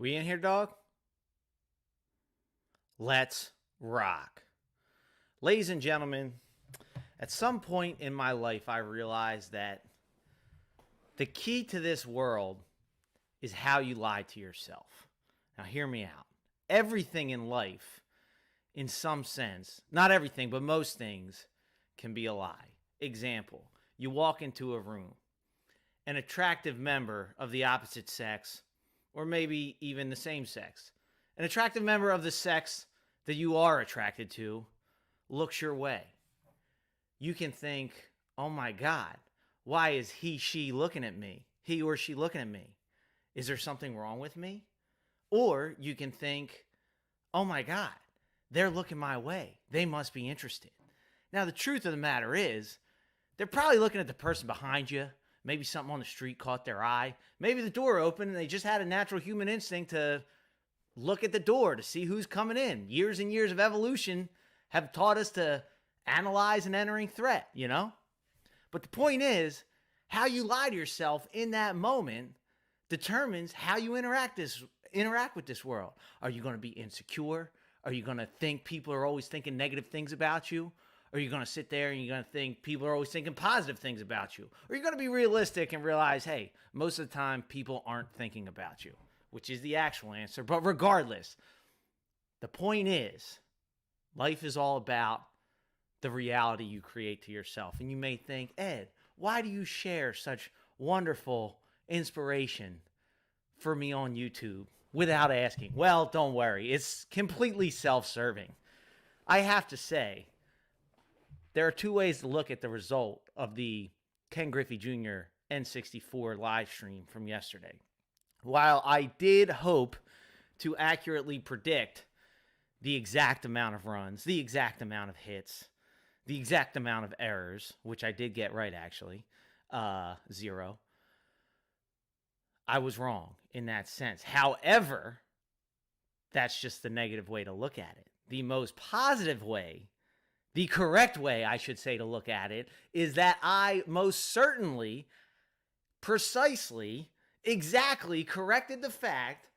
We in here, dog? Let's rock. Ladies and gentlemen, at some point in my life, I realized that the key to this world is how you lie to yourself. Now, hear me out. Everything in life, in some sense, not everything, but most things, can be a lie. Example, you walk into a room. An attractive member of the opposite sex, or maybe even the same sex, an attractive member of the sex that you are attracted to looks your way. You can think, oh my God, why is he, she looking at me? He or she looking at me? Is there something wrong with me? Or you can think, oh my God, they're looking my way. They must be interested. Now, the truth of the matter is, they're probably looking at the person behind you. Maybe something on the street caught their eye. Maybe the door opened and they just had a natural human instinct to look at the door to see who's coming in. Years and years of evolution have taught us to analyze an entering threat, you know? But the point is, how you lie to yourself in that moment determines how you interact with this world. Are you going to be insecure? Are you going to think people are always thinking negative things about you? Or are you going to sit there and you're going to think people are always thinking positive things about you? Or are you going to be realistic and realize, hey, most of the time people aren't thinking about you, which is the actual answer. But regardless, the point is, life is all about the reality you create to yourself. And you may think, Ed, why do you share such wonderful inspiration for me on YouTube without asking? Well, don't worry. It's completely self-serving. I have to say, there are two ways to look at the result of the Ken Griffey Jr. N64 live stream from yesterday. While I did hope to accurately predict the exact amount of runs, the exact amount of hits, the exact amount of errors, which I did get right actually, 0, I was wrong in that sense. However, that's just the negative way to look at it. The most positive way, the correct way, I should say, to look at it is that I most certainly, precisely, exactly corrected the fact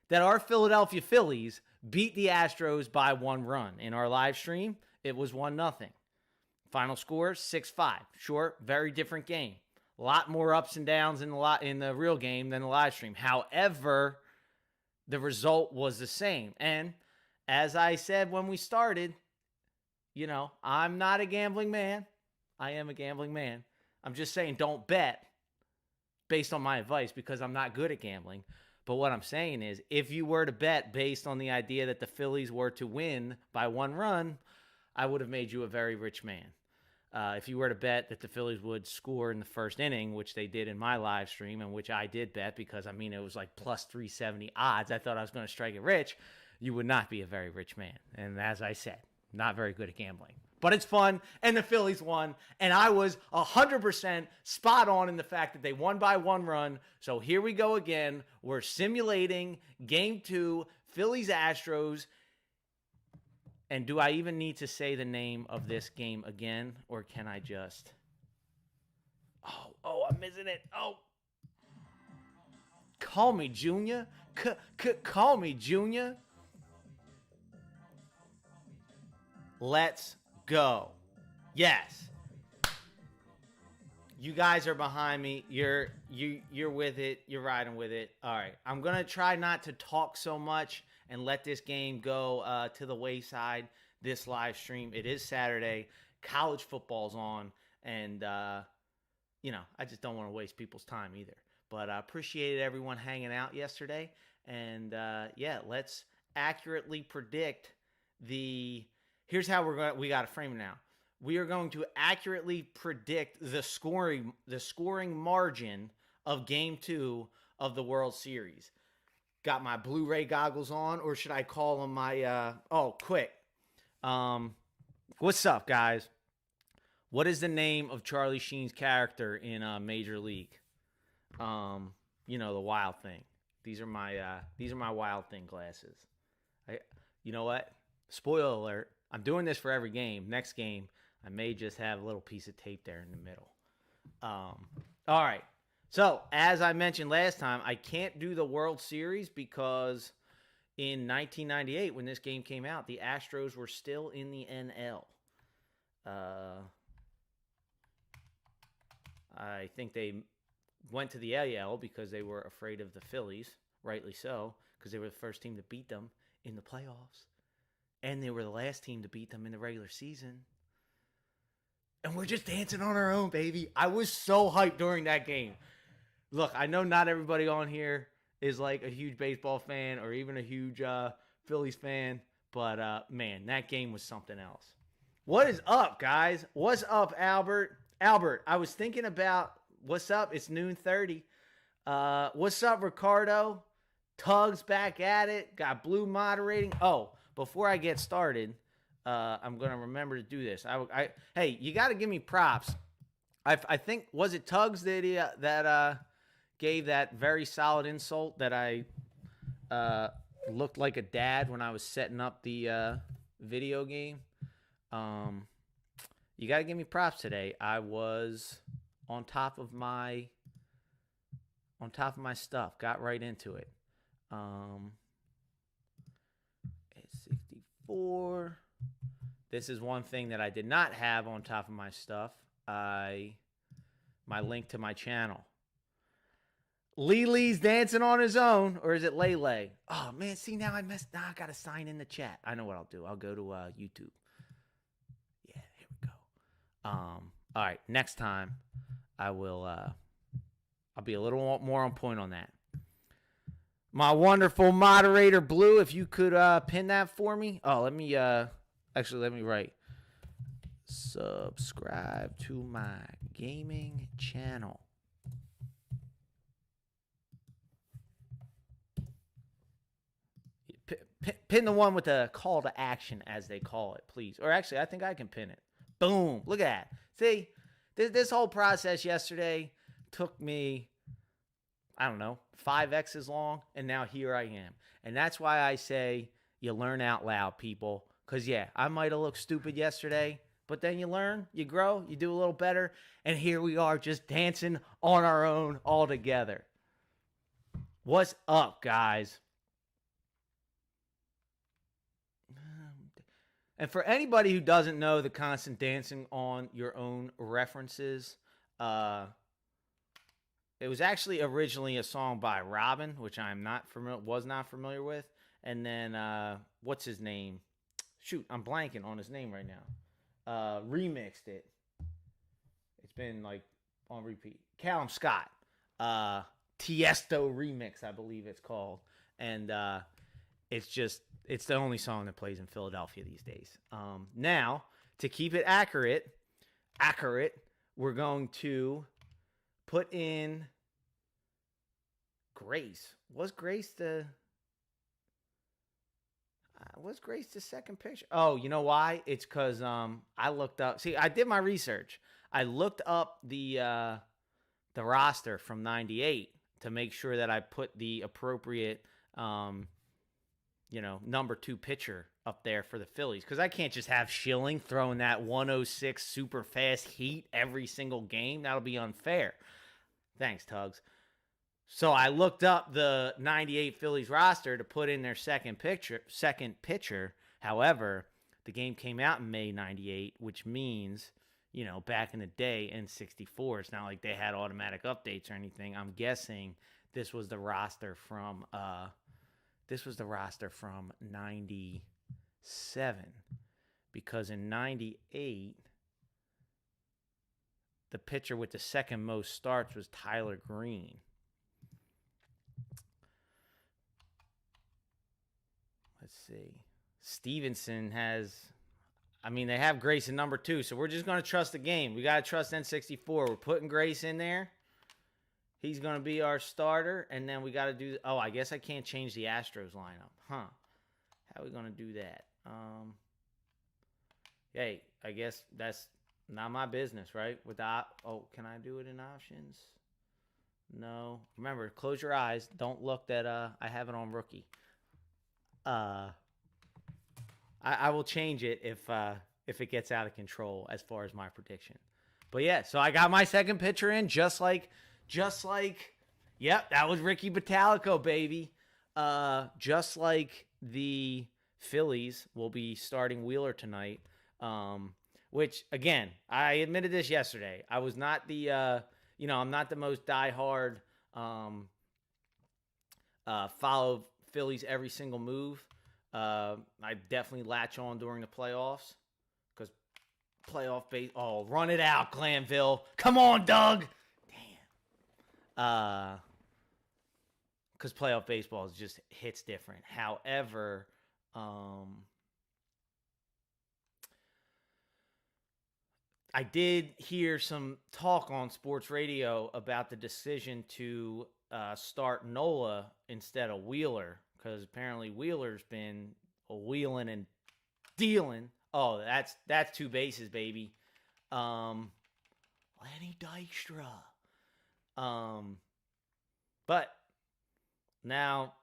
that our Philadelphia Phillies beat the Astros by 1 run. In our live stream, it was 1-0. Final score, 6-5. Sure, very different game. A lot more ups and downs in the real game than the live stream. However, the result was the same. And as I said when we started, you know, I'm not a gambling man. I am a gambling man. I'm just saying don't bet based on my advice because I'm not good at gambling. But what I'm saying is if you were to bet based on the idea that the Phillies were to win by 1 run, I would have made you a very rich man. If you were to bet that the Phillies would score in the first inning, which they did in my live stream and which I did bet because, I mean, it was like plus 370 odds. I thought I was going to strike it rich. You would not be a very rich man. And as I said, not very good at gambling. But it's fun, and the Phillies won, and I was 100% spot on in the fact that they won by 1 run. So here we go again. We're simulating Game 2, Phillies-Astros. And do I even need to say the name of this game again, or can I just... Oh, I'm missing it. Oh. Call me Junior. Call me Junior. Let's go. Yes. You guys are behind me. You're with it. You're riding with it. All right. I'm going to try not to talk so much and let this game go to the wayside, this live stream. It is Saturday. College football's on. And, you know, I just don't want to waste people's time either. But I appreciated everyone hanging out yesterday. And, yeah, let's accurately predict the... Here's how we got to frame it now. We are going to accurately predict the scoring margin of Game 2 of the World Series. Got my Blu-ray goggles on, or should I call them my... quick. What's up, guys? What is the name of Charlie Sheen's character in Major League? You know, the Wild Thing. These are my Wild Thing glasses. You know what? Spoiler alert. I'm doing this for every game. Next game, I may just have a little piece of tape there in the middle. All right. So, as I mentioned last time, I can't do the World Series because in 1998, when this game came out, the Astros were still in the NL. I think they went to the AL because they were afraid of the Phillies, rightly so, because they were the first team to beat them in the playoffs. And they were the last team to beat them in the regular season. And we're just dancing on our own, baby. I was so hyped during that game. Look, I know not everybody on here is like a huge baseball fan or even a huge Phillies fan, but man, that game was something else. What is up, guys? What's up, Albert? Albert, I was thinking about what's up. It's noon 30. What's up, Ricardo? Tugs back at it. Got Blue moderating. Oh, before I get started, I'm gonna remember to do this. Hey, you got to give me props. I think was it Tugs that gave that very solid insult that I looked like a dad when I was setting up the video game. You got to give me props today. I was on top of my stuff. Got right into it. It's 64. This is one thing that I did not have on top of my stuff. My link to my channel. Lee's dancing on his own, or is it Lele? Oh man, see now I messed. Now I gotta sign in the chat. I know what I'll do. I'll go to YouTube. Yeah, here we go. All right, next time I will. I'll be a little more on point on that. My wonderful moderator Blue, if you could pin that for me. Oh, let me write. Subscribe to my gaming channel. Pin the one with the call to action, as they call it, please. Or actually, I think I can pin it. Boom. Look at that. See, this whole process yesterday took me, I don't know, 5x as long, and now here I am. And that's why I say you learn out loud, people. Because, yeah, I might have looked stupid yesterday, but then you learn, you grow, you do a little better, and here we are just dancing on our own all together. What's up, guys? And for anybody who doesn't know the constant dancing on your own references, it was actually originally a song by Robin, which was not familiar with. And then, what's his name? Shoot, I'm blanking on his name right now. Remixed it. It's been like on repeat. Callum Scott. Tiesto remix, I believe it's called. And it's the only song that plays in Philadelphia these days. Now, to keep it accurate, we're going to put in Grace. Was Grace the second picture? Oh, you know why? It's because I looked up. See, I did my research. I looked up the roster from '98 to make sure that I put the appropriate number 2 pitcher up there for the Phillies. Because I can't just have Schilling throwing that 106 super fast heat every single game. That'll be unfair. Thanks, Tugs. So I looked up the 98 Phillies roster to put in their second pitcher. However, the game came out in May 98, which means, back in the day, N64, it's not like they had automatic updates or anything. I'm guessing this was the roster from 97, because in 98, the pitcher with the second most starts was Tyler Green. Let's see. Stevenson they have Grace in number 2, so we're just going to trust the game. We got to trust N64. We're putting Grace in there. He's going to be our starter, and then we got to do... Oh, I guess I can't change the Astros lineup. Huh. How are we going to do that? Hey, I guess that's not my business, right? Can I do it in options? No. Remember, close your eyes. Don't look that I have it on rookie. I will change it if it gets out of control as far as my prediction. But yeah, so I got my second pitcher in just like just like, yep, that was Ricky Bottalico, baby. Just like the Phillies will be starting Wheeler tonight. Which again, I admitted this yesterday. I was not the, I'm not the most diehard, follow Phillies every single move. I definitely latch on during the playoffs because playoff base. Oh, run it out, Glanville! Come on, Doug! Damn. Because playoff baseball just hits different. However, I did hear some talk on sports radio about the decision to start Nola instead of Wheeler, because apparently Wheeler's been wheeling and dealing. Oh, that's two bases, baby. Lenny Dykstra. But now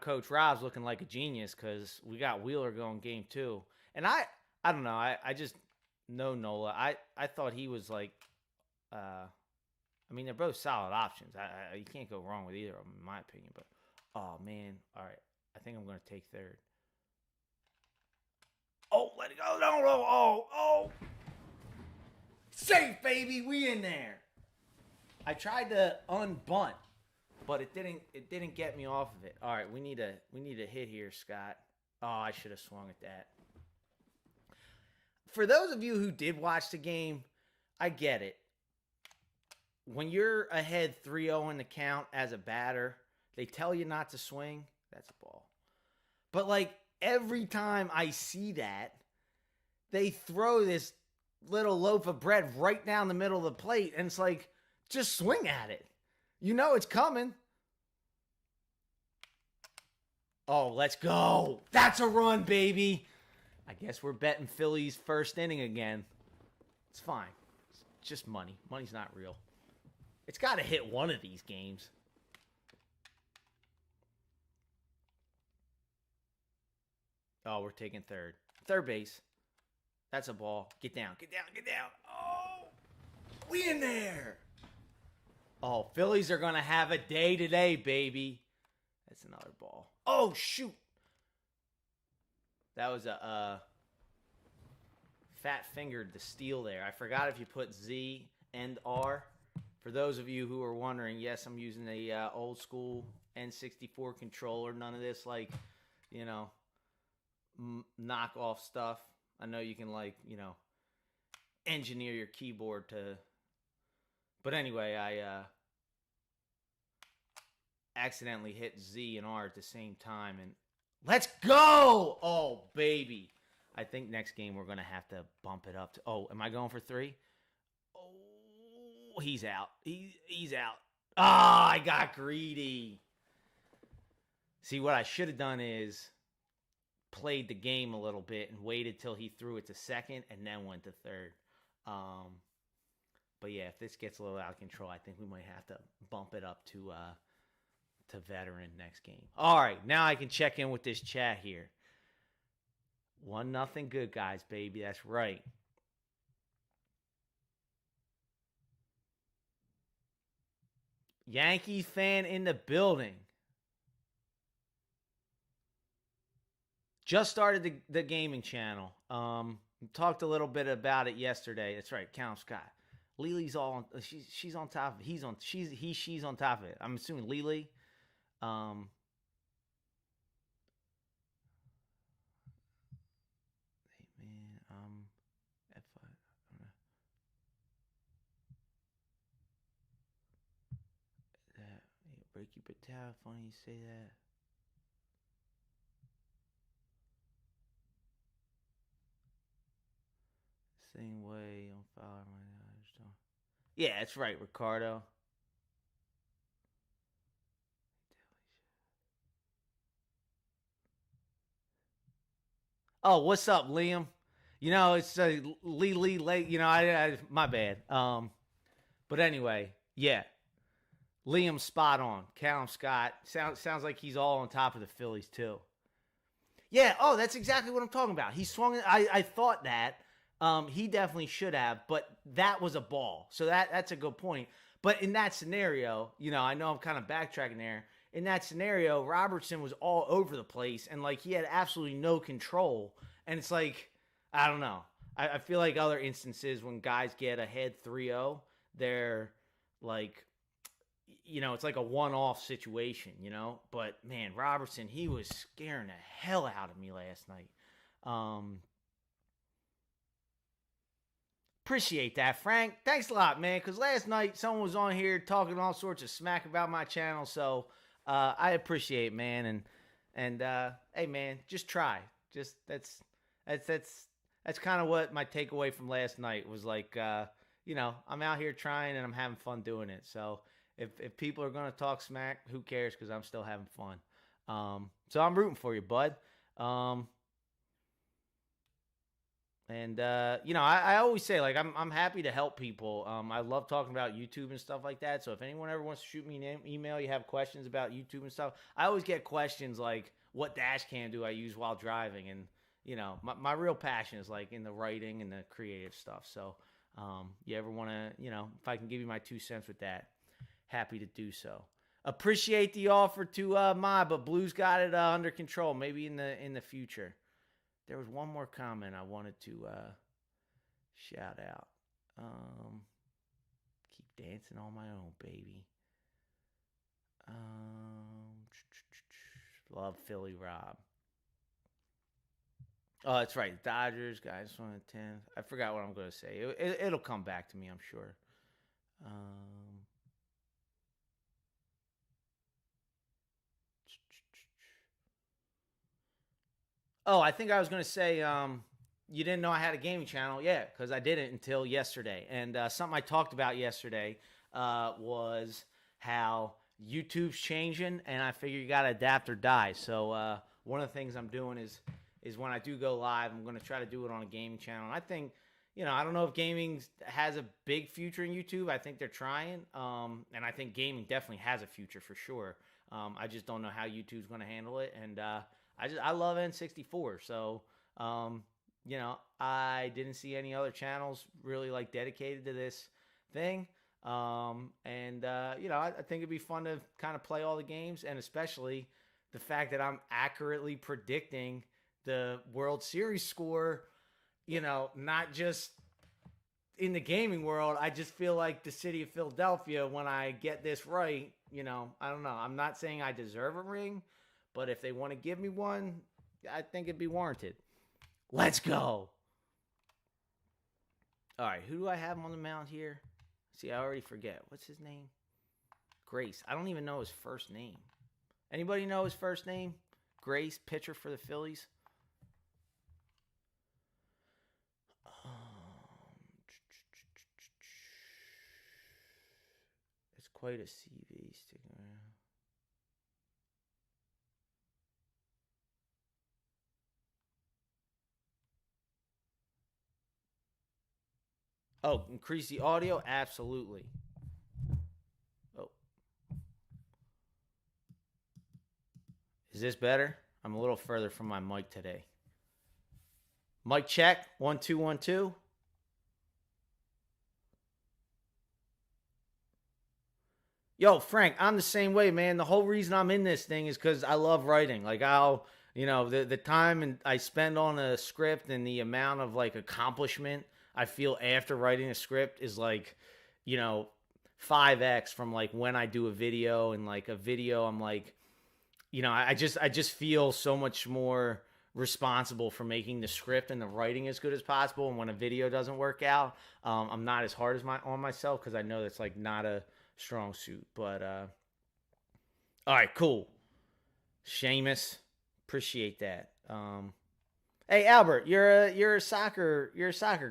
Coach Rob's looking like a genius because we got Wheeler going game 2. And I don't know. I just know Nola. I thought he was like, they're both solid options. You can't go wrong with either of them, in my opinion. But, oh, man. All right. I think I'm going to take third. Oh, let it go. Don't roll. Oh. Safe, baby. We in there. I tried to unbunt, but it didn't get me off of it. All right, we need a hit here, Scott. Oh, I should have swung at that. For those of you who did watch the game, I get it. When you're ahead 3-0 in the count as a batter, they tell you not to swing. That's a ball. But like every time I see that, they throw this little loaf of bread right down the middle of the plate, and it's like, just swing at it. You know it's coming. Oh, let's go. That's a run, baby. I guess we're betting Phillies first inning again. It's fine. It's just money. Money's not real. It's got to hit one of these games. Oh, we're taking third. Third base. That's a ball. Get down. Oh, we in there. Oh, Phillies are going to have a day today, baby. That's another ball. Oh, shoot. That was a fat-fingered the steal there. I forgot if you put Z and R. For those of you who are wondering, yes, I'm using a old-school N64 controller. None of this, knockoff stuff. I know you can, engineer your keyboard to... But anyway, I accidentally hit Z and R at the same time, and let's go! Oh, baby. I think next game we're going to have to bump it up to... Oh, am I going for 3? Oh, he's out. He's out. Ah, I got greedy. See, what I should have done is played the game a little bit and waited till he threw it to second and then went to third. But yeah, if this gets a little out of control, I think we might have to bump it up to veteran next game. All right, now I can check in with this chat here. 1-0 good, guys, baby. That's right. Yankees fan in the building. Just started the gaming channel. Talked a little bit about it yesterday. That's right, Count Scott. Lily's all on, she's on top of it. She's on top of it. I'm assuming Lily. Hey man, Ricky Patel, funny you say that. Same way on fire. Yeah, that's right, Ricardo. Oh, what's up, Liam? It's Lee late. I my bad. But anyway, yeah, Liam's spot on. Callum Scott sounds like he's all on top of the Phillies too. Yeah. Oh, that's exactly what I'm talking about. He swung. I thought that. He definitely should have, but that was a ball. So that's a good point. But in that scenario, I know I'm kind of backtracking there. In that scenario, Robertson was all over the place and like he had absolutely no control. And it's like, I don't know. I feel like other instances when guys get ahead 3-0, they're like, it's like a one-off situation, But man, Robertson, he was scaring the hell out of me last night. Appreciate that, Frank. Thanks a lot, man. Because last night someone was on here talking all sorts of smack about my channel, so I appreciate it, man. And hey, man, just try. Just that's kind of what my takeaway from last night was like. I'm out here trying and I'm having fun doing it. So if people are gonna talk smack, who cares? Because I'm still having fun. So I'm rooting for you, bud. I always say, like, I'm happy to help people. I love talking about YouTube and stuff like that. So if anyone ever wants to shoot me an email, you have questions about YouTube and stuff, I always get questions like, what dash cam do I use while driving? And, my real passion is, like, in the writing and the creative stuff. So you ever want to, if I can give you my 2 cents with that, happy to do so. Appreciate the offer to but Blue's got it under control. Maybe in the future. There was one more comment I wanted to shout out. Keep dancing on my own, baby. Love Philly Rob. Oh, that's right. Dodgers, guys, 1 to 10. I forgot what I'm going to say. It'll come back to me, I'm sure. Oh, I think I was going to say, you didn't know I had a gaming channel. Yeah, because I didn't until yesterday. And something I talked about yesterday was how YouTube's changing, and I figure you got to adapt or die. So one of the things I'm doing is when I do go live, I'm going to try to do it on a gaming channel. And I think, I don't know if gaming has a big future in YouTube. I think they're trying. And I think gaming definitely has a future for sure. I just don't know how YouTube's going to handle it. And I love N64, so I didn't see any other channels really like dedicated to this thing, I think it'd be fun to kind of play all the games, and especially the fact that I'm accurately predicting the World Series score, not just in the gaming world. I just feel like the city of Philadelphia, when I get this right, I don't know. I'm not saying I deserve a ring, but if they want to give me one, I think it'd be warranted. Let's go. All right, who do I have on the mound here? See, I already forget. What's his name? Grace. I don't even know his first name. Anybody know his first name? Grace, pitcher for the Phillies. It's quite a CV sticking around. Oh, increase the audio? Absolutely. Oh. Is this better? I'm a little further from my mic today. Mic check. 1 2 1 2. Yo, Frank, I'm the same way, man. The whole reason I'm in this thing is because I love writing. Like, the time I spend on a script and the amount of, like, accomplishment I feel after writing a script is like, 5x from like when I do a video. And like a video, I'm like, I just feel so much more responsible for making the script and the writing as good as possible. And when a video doesn't work out, I'm not as hard on myself because I know that's like not a strong suit. But all right, cool. Seamus, appreciate that. Hey Albert, you're a soccer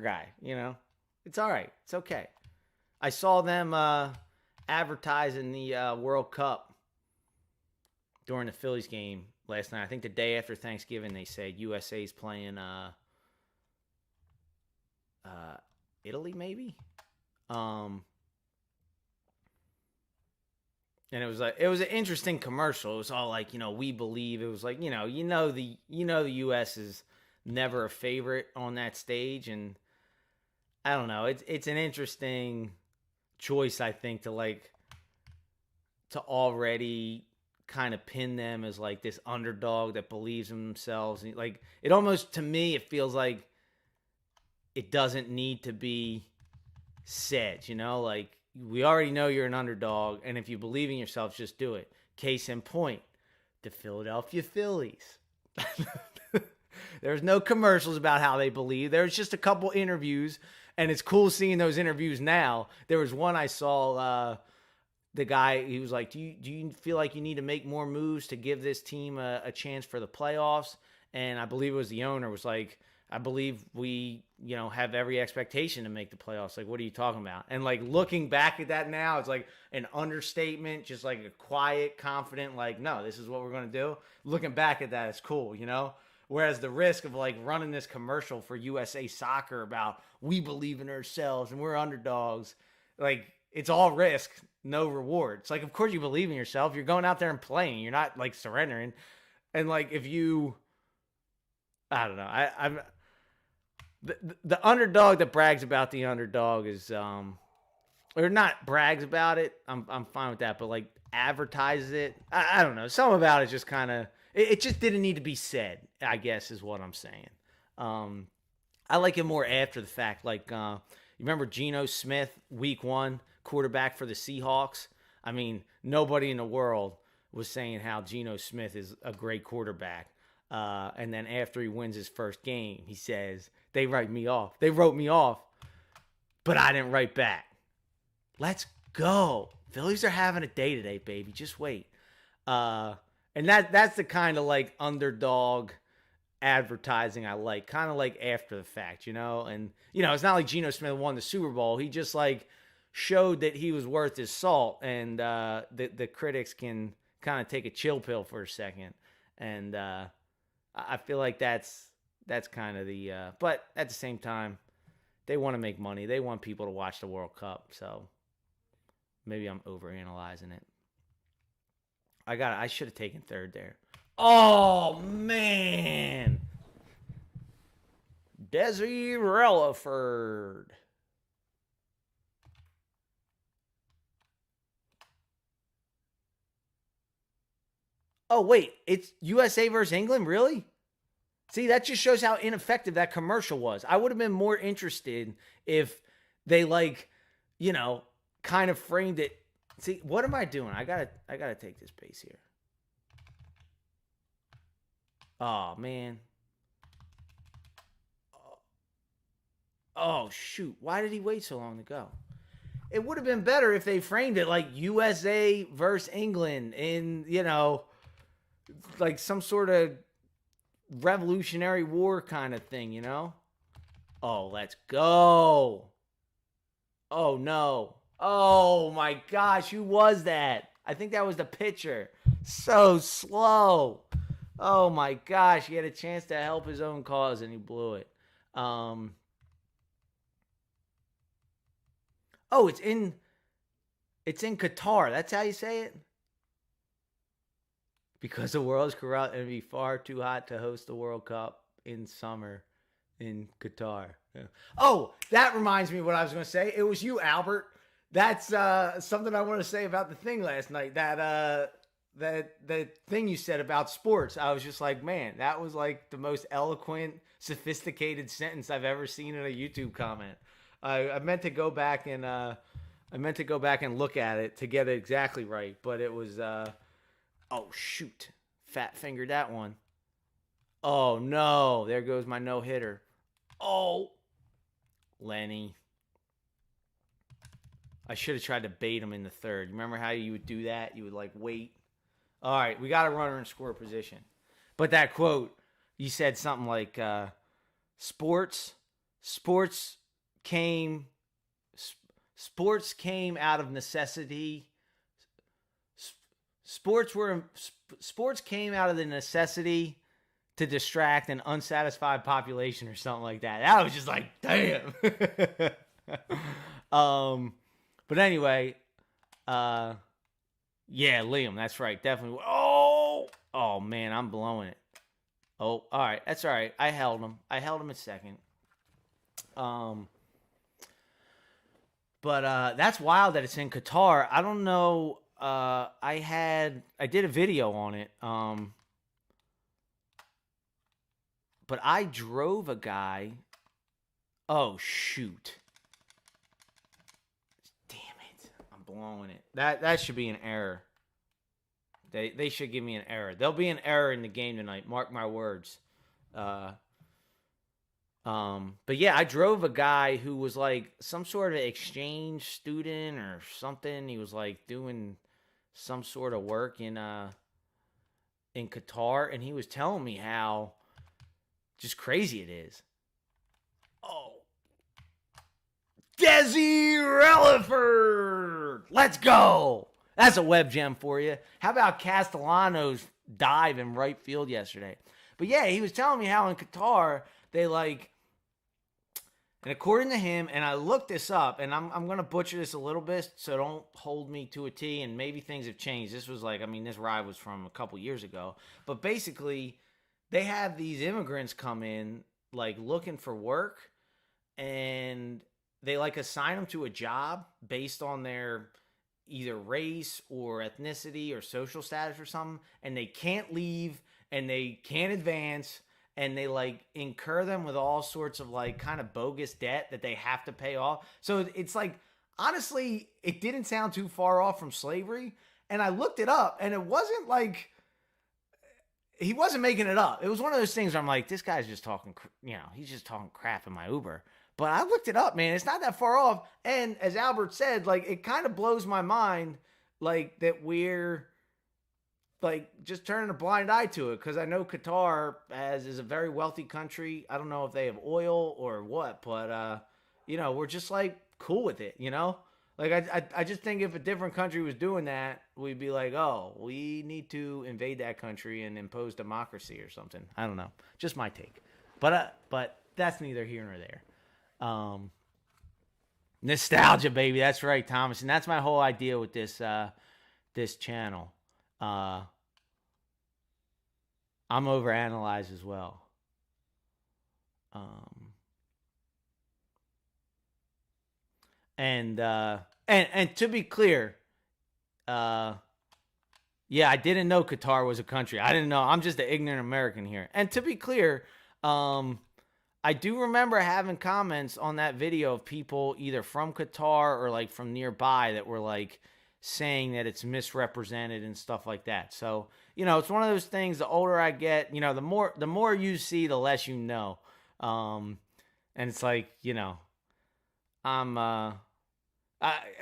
guy, It's all right. It's okay. I saw them advertising the World Cup during the Phillies game last night. I think the day after Thanksgiving, they said USA's playing Italy, maybe. And it was an interesting commercial. It was all like, we believe. It was like, the U.S. is never a favorite on that stage, and I don't know. It's an interesting choice, I think, to already kind of pin them as like this underdog that believes in themselves. And like, it almost, to me, it feels like it doesn't need to be said, like, we already know you're an underdog, and if you believe in yourself, just do it. Case in point, the Philadelphia Phillies. There's no commercials about how they believe. There's just a couple interviews, and it's cool seeing those interviews now. There was one I saw, the guy, he was like, do you feel like you need to make more moves to give this team a chance for the playoffs? And I believe it was the owner was like, I believe we, have every expectation to make the playoffs. Like, what are you talking about? And like, looking back at that now, it's like an understatement, just like a quiet, confident, like, no, this is what we're going to do. Looking back at that, it's cool, Whereas the risk of like running this commercial for USA Soccer about we believe in ourselves and we're underdogs, like, it's all risk, no reward. It's like, of course you believe in yourself. You're going out there and playing. You're not like surrendering. And like, if you, I don't know, I'm the underdog that brags about the underdog is, or not brags about it. I'm fine with that, but like advertises it. I don't know. Some about it just kind of, it just didn't need to be said, I guess is what I'm saying. I like it more after the fact. Like, you remember Geno Smith, week 1, quarterback for the Seahawks? I mean, nobody in the world was saying how Geno Smith is a great quarterback. And then after he wins his first game, he says, they write me off. They wrote me off, but I didn't write back. Let's go. Phillies are having a day today, baby. Just wait. And that's the kind of like underdog advertising I like, kind of like after the fact, and it's not like Geno Smith won the Super Bowl. He just like showed that he was worth his salt, and the critics can kind of take a chill pill for a second. And I feel like that's kind of the but at the same time, they want to make money. They want people to watch the World Cup. So maybe I'm overanalyzing it. I should have taken third there. Oh, man. Desi Relaford. Oh, wait. It's USA versus England? Really? See, that just shows how ineffective that commercial was. I would have been more interested if they, like, kind of framed it. See, what am I doing? I gotta take this base here. Oh, man. Oh, shoot. Why did he wait so long to go? It would have been better if they framed it like USA versus England in, like some sort of Revolutionary War kind of thing, Oh, let's go. Oh, no. Oh, my gosh. Who was that? I think that was the pitcher. So slow. Oh, my gosh. He had a chance to help his own cause, and he blew it. Oh, it's in Qatar. That's how you say it? Because the world's corrupt and it'd be far too hot to host the World Cup in summer in Qatar. Yeah. Oh, that reminds me of what I was going to say. It was you, Albert. That's something I want to say about the thing last night. That thing you said about sports. I was just like, man, that was like the most eloquent, sophisticated sentence I've ever seen in a YouTube comment. I meant to go back and look at it to get it exactly right, but it was oh shoot, fat fingered that one. Oh no, there goes my no hitter. Oh, Lenny. I should have tried to bait him in the third. Remember how you would do that? You would like wait. All right, we got a runner in score position. But that quote, you said something like, sports came out of necessity. Sports came out of the necessity to distract an unsatisfied population or something like that. That was just like, damn. But anyway, yeah, Liam, that's right. Definitely. Oh man, I'm blowing it. Oh, all right. That's all right. I held him a second. But that's wild that it's in Qatar. I don't know. I did a video on it. But I drove a guy. Oh shoot! Damn it! I'm blowing it. That should be an error. They should give me an error. There'll be an error in the game tonight. Mark my words. But yeah, I drove a guy who was like some sort of exchange student or something. He was like doing some sort of work in Qatar, and he was telling me how just crazy it is. Oh, Desi Relaford, let's go. That's a web gem for you. How about Castellano's dive in right field yesterday? But yeah, he was telling me how in Qatar they like. And according to him, and I looked this up, and I'm going to butcher this a little bit, so don't hold me to a T, and maybe things have changed. This was like, I mean, this ride was from a couple years ago. But basically, they have these immigrants come in, like, looking for work, and they, like, assign them to a job based on their either race or ethnicity or social status or something, and they can't leave, and they can't advance, and they like incur them with all sorts of like kind of bogus debt that they have to pay off. So it's like, honestly, it didn't sound too far off from slavery. And I looked it up, and it wasn't like, he wasn't making it up. It was one of those things where I'm like, this guy's just talking, he's just talking crap in my Uber. But I looked it up, man. It's not that far off. And as Albert said, like, it kind of blows my mind, like, that we're like just turning a blind eye to it, because I know Qatar is a very wealthy country. I don't know if they have oil or what, but we're just like cool with it, Like I just think if a different country was doing that, we'd be like, oh, we need to invade that country and impose democracy or something. I don't know, just my take, but that's neither here nor there. Nostalgia, baby, that's right, Thomas, and that's my whole idea with this channel. I'm overanalyzed as well. And to be clear, yeah, I didn't know Qatar was a country. I didn't know. I'm just an ignorant American here. And to be clear, I do remember having comments on that video of people either from Qatar or like from nearby that were like saying that it's misrepresented and stuff like that. So, it's one of those things, the older I get, the more you see, the less you know. And it's like, I'm,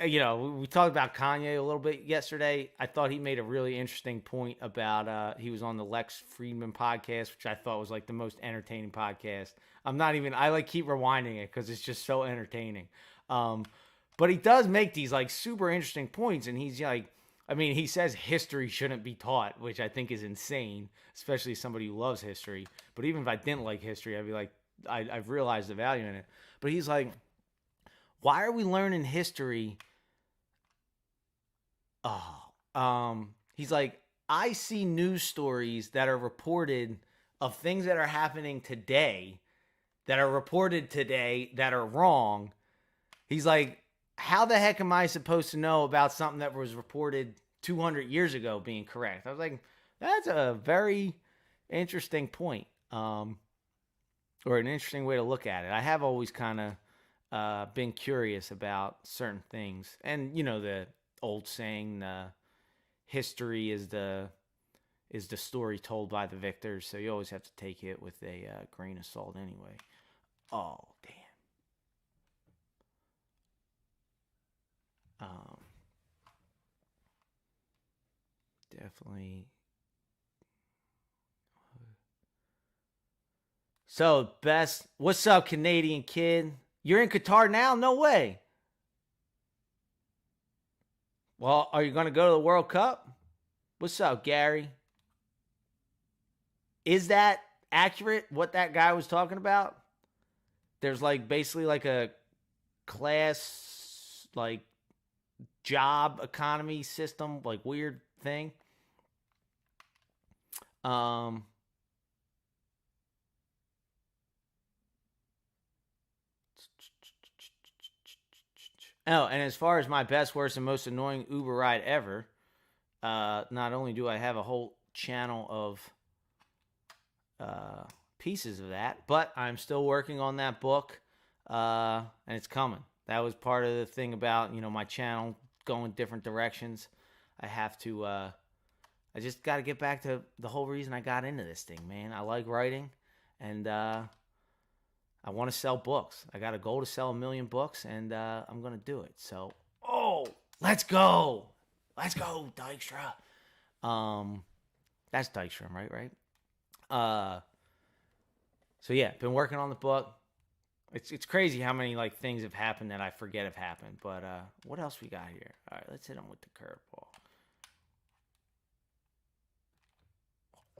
we talked about Kanye a little bit yesterday. I thought he made a really interesting point about, he was on the Lex Friedman podcast, which I thought was like the most entertaining podcast. I keep rewinding it because it's just so entertaining. But he does make these like super interesting points, and he's like, he says history shouldn't be taught, which I think is insane, especially somebody who loves history. But even if I didn't like history, I'd be like, I've realized the value in it. But he's like, why are we learning history? He's like, I see news stories that are reported of things that are happening today, that are reported today, that are wrong. He's like, how the heck am I supposed to know about something that was reported 200 years ago being correct? I was like, that's a very interesting point, or an interesting way to look at it. I have always kind of been curious about certain things. And, the old saying, history is the story told by the victors. So you always have to take it with a grain of salt anyway. Oh, damn. Definitely. So, best. What's up, Canadian kid? You're in Qatar now? No way. Well, are you going to go to the World Cup? What's up, Gary? Is that accurate, what that guy was talking about? There's like basically like a class, like job economy system, like weird thing. Oh, and as far as my best, worst, and most annoying Uber ride ever, not only do I have a whole channel of uh, pieces of that, but I'm still working on that book, and it's coming. That was part of the thing about my channel going different directions. I have to. I just got to get back to the whole reason I got into this thing, man. I like writing, and I want to sell books. I got a goal to sell 1,000,000 books, and I'm gonna do it. So, let's go, Dykstra. That's Dykstrom, right? Right. Uh, so yeah, been working on the book. It's crazy how many like things have happened that I forget have happened. But what else we got here? All right, let's hit them with the curveball.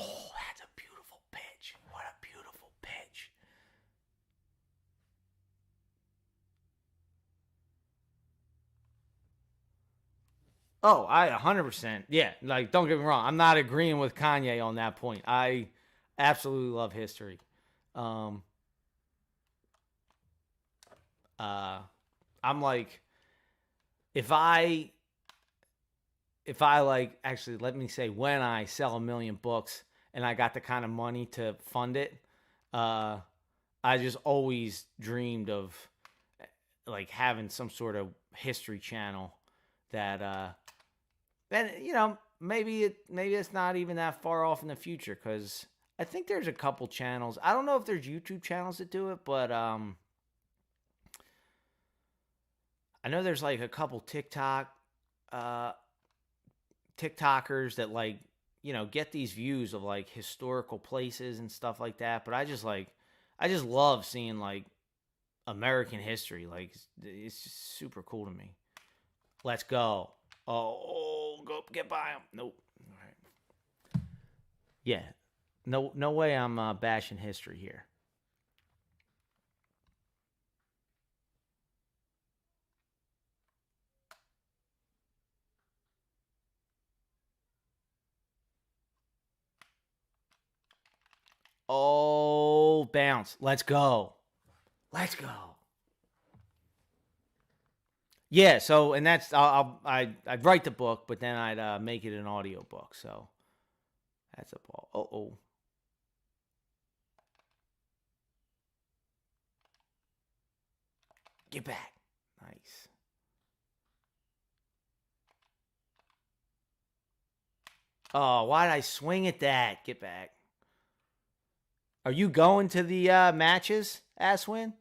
Oh, that's a beautiful pitch. What a beautiful pitch. Oh, I 100%. Yeah, like don't get me wrong. I'm not agreeing with Kanye on that point. I absolutely love history. Um, uh, I'm like, if I like actually let me say when I sell 1,000,000 books and I got the kind of money to fund it, uh, I just always dreamed of like having some sort of history channel that then maybe it's not even that far off in the future because I think there's a couple channels. I don't know if there's YouTube channels that do it, but I know there's like a couple uh TikTokers that like get these views of like historical places and stuff like that. But I just love seeing like American history. Like it's just super cool to me. Let's go. Oh, go get by him. Nope. All right. Yeah. No way. I'm bashing history here. Oh, bounce. Let's go. Let's go. Yeah. So, and that's I'd write the book, but then I'd make it an audio book. So that's a ball. Oh. Get back. Nice. Oh, why did I swing at that? Get back. Are you going to the matches, Aswin?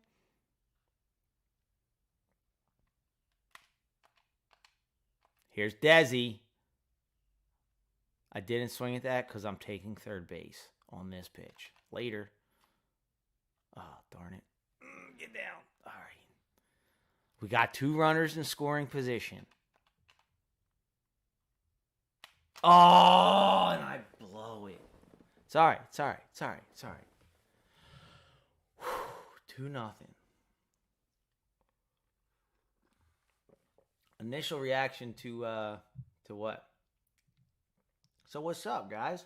Here's Desi. I didn't swing at that because I'm taking third base on this pitch. Later. Oh, darn it. Get down. All right. We got 2 runners in scoring position. Oh, and I blow it. It's all right. It's all right. It's all right. It's all right. 2-0. Initial reaction to what? So what's up, guys?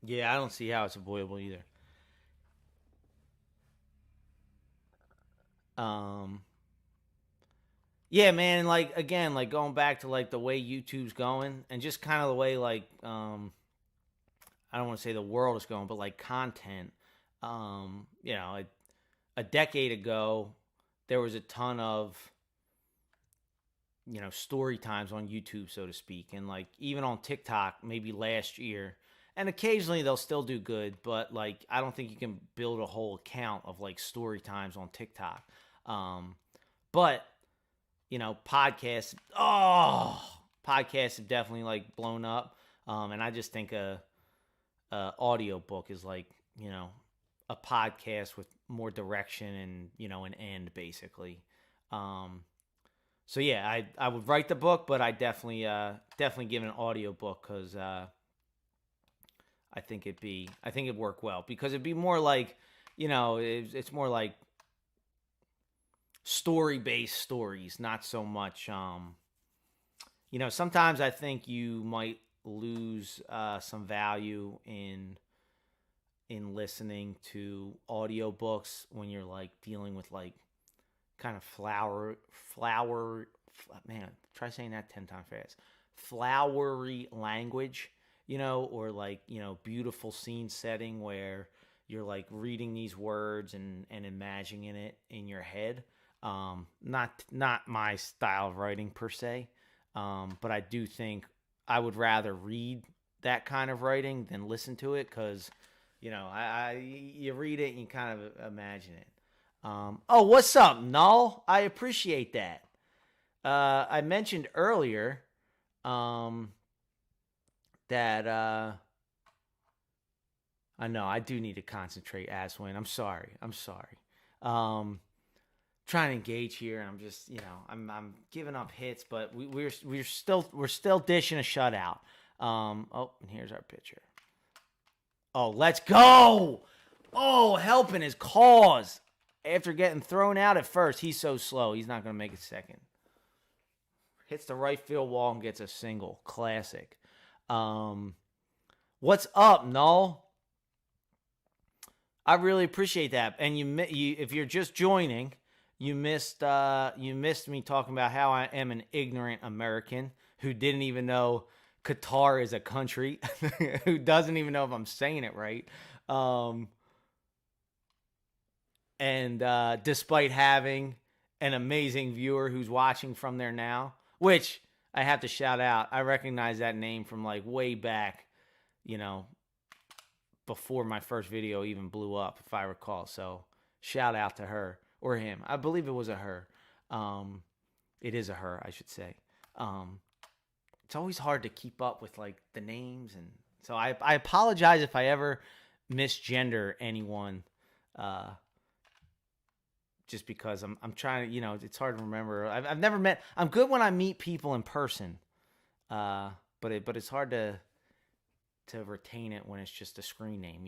Yeah, I don't see how it's avoidable either. Um, yeah, man. Like again, like going back to like the way YouTube's going, and just kind of the way like I don't want to say the world is going, but like content. A decade ago, there was a ton of story times on YouTube, so to speak, and like even on TikTok, maybe last year. And occasionally they'll still do good, but like I don't think you can build a whole account of like story times on TikTok. Um, but podcasts. Oh, podcasts have definitely like blown up. And I just think a audio book is like a podcast with more direction and an end basically. Um, So yeah, I would write the book, but I definitely give an audio book because I think it'd work well because it'd be more like, it's more like story based stories, not so much. Sometimes I think you might lose some value in listening to audiobooks when you're like dealing with like kind of man, try saying that 10 times fast. Flowery language, or like, beautiful scene setting where you're like reading these words and imagining it in your head. Not my style of writing per se. But I do think I would rather read that kind of writing than listen to it because, you read it and you kind of imagine it. Oh, what's up, Null? I appreciate that. I mentioned earlier um, that I know I do need to concentrate, Aswin. I'm sorry. Trying to engage here, and I'm just, I'm giving up hits, but we're still dishing a shutout. Oh, and here's our pitcher. Oh, let's go! Oh, helping his cause. After getting thrown out at first, he's so slow. He's not going to make it second. Hits the right field wall and gets a single. Classic. What's up, Null? I really appreciate that. And you if you're just joining, you missed me talking about how I am an ignorant American who didn't even know Qatar is a country, who doesn't even know if I'm saying it right. And despite having an amazing viewer who's watching from there now, which I have to shout out, I recognize that name from like way back, before my first video even blew up, if I recall. So shout out to her or him. I believe it was a her. It is a her, I should say. It's always hard to keep up with like the names, and so I apologize if I ever misgender anyone. Just because I'm trying to, it's hard to remember. I've never met. I'm good when I meet people in person, but it's hard to retain it when it's just a screen name,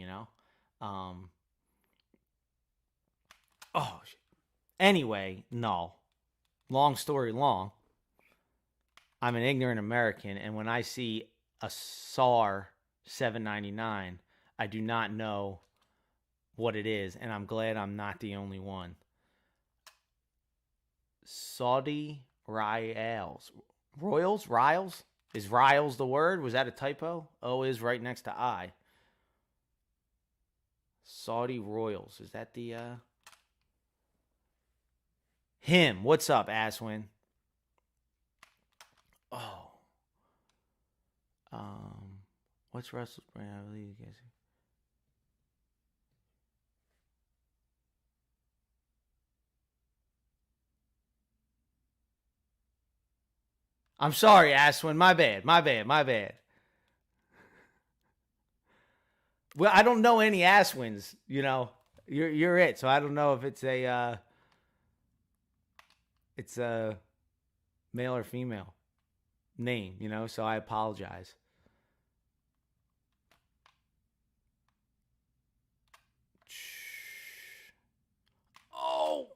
Oh, anyway, no. Long story long. I'm an ignorant American, and when I see a SAR 799, I do not know what it is, and I'm glad I'm not the only one. Saudi Rials. Riles? Is Riles the word? Was that a typo? O is right next to I. Saudi Royals. Is that the him? What's up, Aswin? Oh. What's Russell's brand? I believe you guys. I'm sorry, Aswin. My bad. Well, I don't know any Aswins. You're it. So I don't know if it's a male or female name. So I apologize. Oh.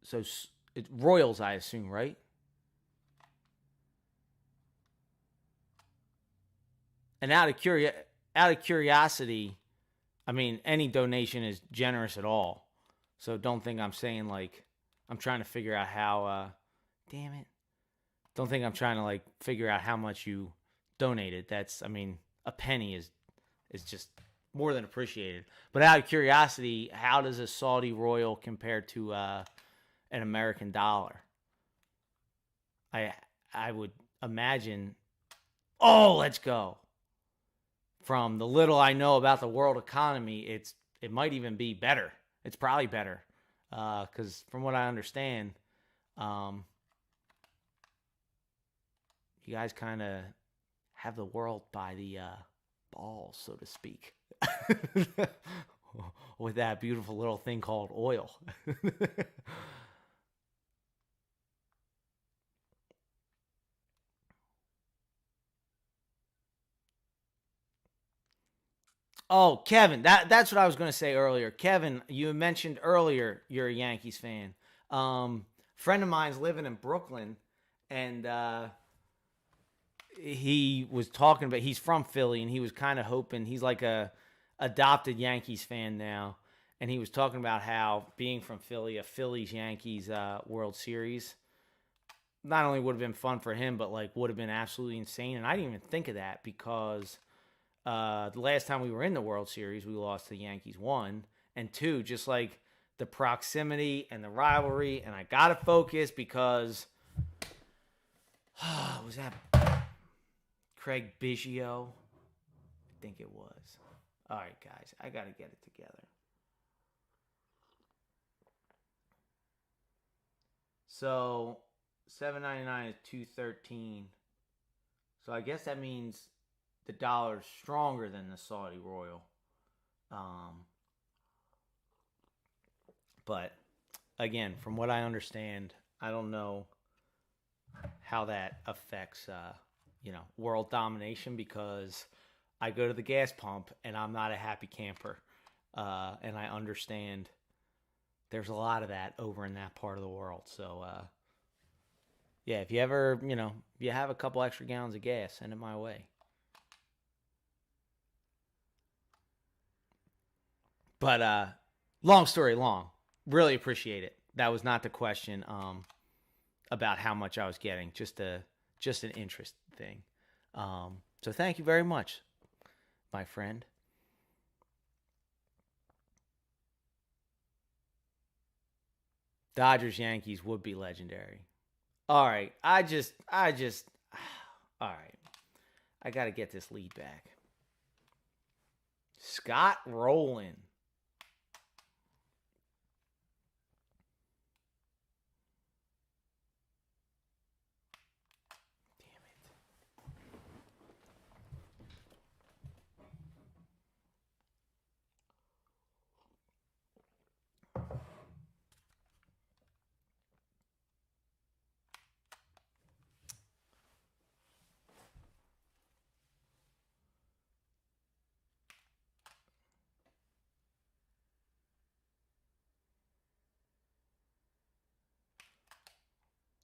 So it's Royals, I assume, right? And out of curiosity, I mean, any donation is generous at all. So don't think I'm saying like I'm trying to figure out how. Damn it! Don't think I'm trying to like figure out how much you donated. That's, I mean, a penny is just more than appreciated. But out of curiosity, how does a Saudi royal compare to an American dollar? I would imagine. Oh, let's go. From the little I know about the world economy, it might even be better. It's probably better, because from what I understand, you guys kind of have the world by the balls, so to speak. With that beautiful little thing called oil. Oh, Kevin, that's what I was going to say earlier. Kevin, you mentioned earlier you're a Yankees fan. Friend of mine's living in Brooklyn, and he was talking about he's from Philly, and he was kind of hoping he's like a adopted Yankees fan now, and he was talking about how being from Philly, a Phillies Yankees World Series, not only would have been fun for him, but like would have been absolutely insane. And I didn't even think of that because the last time we were in the World Series, we lost to the Yankees, one, and two, just like the proximity and the rivalry. And I gotta focus because was that Craig Biggio? I think it was. All right, guys, I gotta get it together. So $7.99 is $2.13. So I guess that means the dollar is stronger than the Saudi Royal. Um, but again, from what I understand, I don't know how that affects world domination because I go to the gas pump and I'm not a happy camper, and I understand there's a lot of that over in that part of the world. So yeah, if you ever you have a couple extra gallons of gas, send it my way. But long story long, really appreciate it. That was not the question about how much I was getting, just an interest thing. So thank you very much, my friend. Dodgers Yankees would be legendary. All right, all right. I got to get this lead back. Scott Rowland.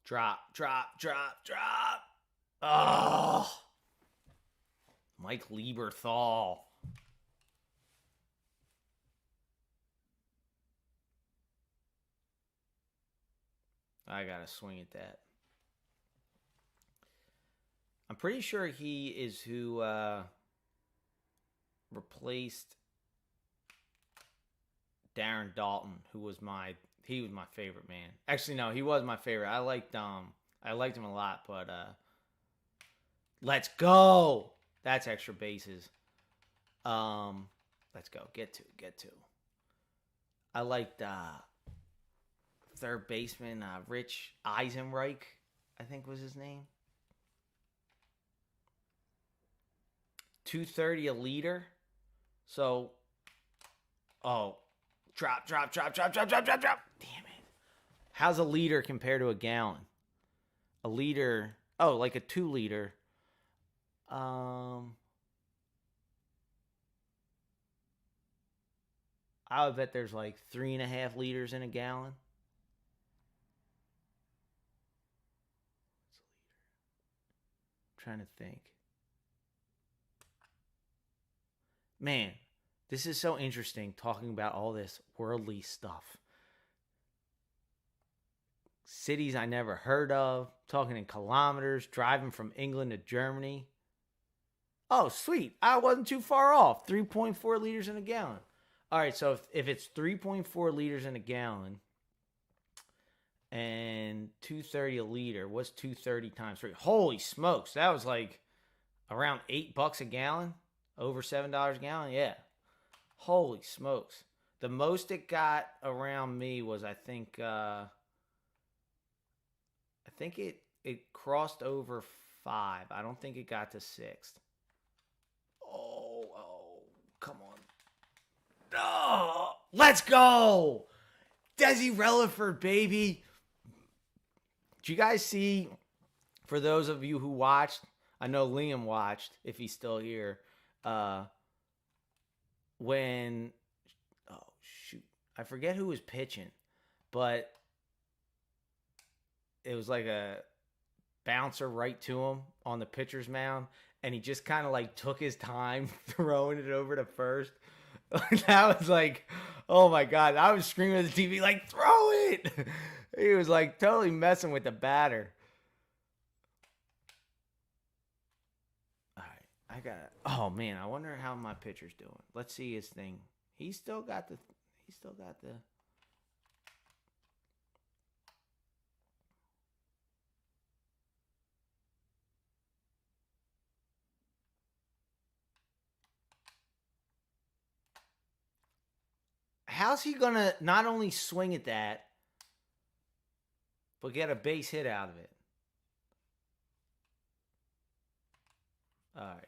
Drop, drop, drop, drop. Oh, Mike Lieberthal. I got to swing at that. I'm pretty sure he is who replaced Darren Dalton, who was he was my favorite, man. Actually, no, he was my favorite. I liked him a lot, but let's go. That's extra bases. Let's go. Get to. I liked third baseman Rich Eisenreich, I think was his name. 230 a liter. So, oh, drop. Damn it. How's a liter compared to a gallon? A liter, oh, like a 2 liter. I would bet there's like 3.5 liters in a gallon. I'm trying to think. Man, this is so interesting talking about all this worldly stuff. Cities I never heard of, talking in kilometers, driving from England to Germany. Oh, sweet. I wasn't too far off. 3.4 liters in a gallon. All right, so if it's 3.4 liters in a gallon and 230 a liter, what's 230 times 3? Holy smokes. That was like around $8 a gallon, over $7 a gallon. Yeah. Holy smokes. The most it got around me was I think it crossed over 5. I don't think it got to 6. Oh, come on. Oh, let's go. Desi Relaford, baby. Did you guys see, for those of you who watched, I know Liam watched, if he's still here, when, oh, shoot, I forget who was pitching, but it was like a bouncer right to him on the pitcher's mound, and he just kind of like took his time throwing it over to first. That was like, oh my God. I was screaming at the TV, like, throw it. He was like totally messing with the batter. All right. I got it. Oh man, I wonder how my pitcher's doing. Let's see his thing. He's still got the. How's he gonna not only swing at that, but get a base hit out of it? All right.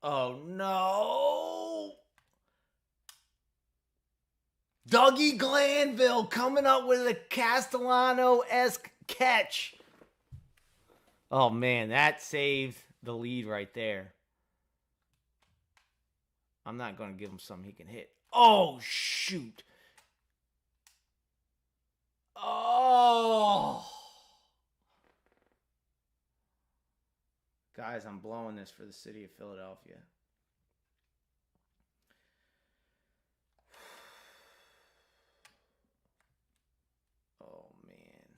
Oh no! Dougie Glanville coming up with a Castellano-esque catch. Oh man, that saved the lead right there. I'm not going to give him something he can hit. Oh, shoot. Oh. Guys, I'm blowing this for the city of Philadelphia. Oh, man.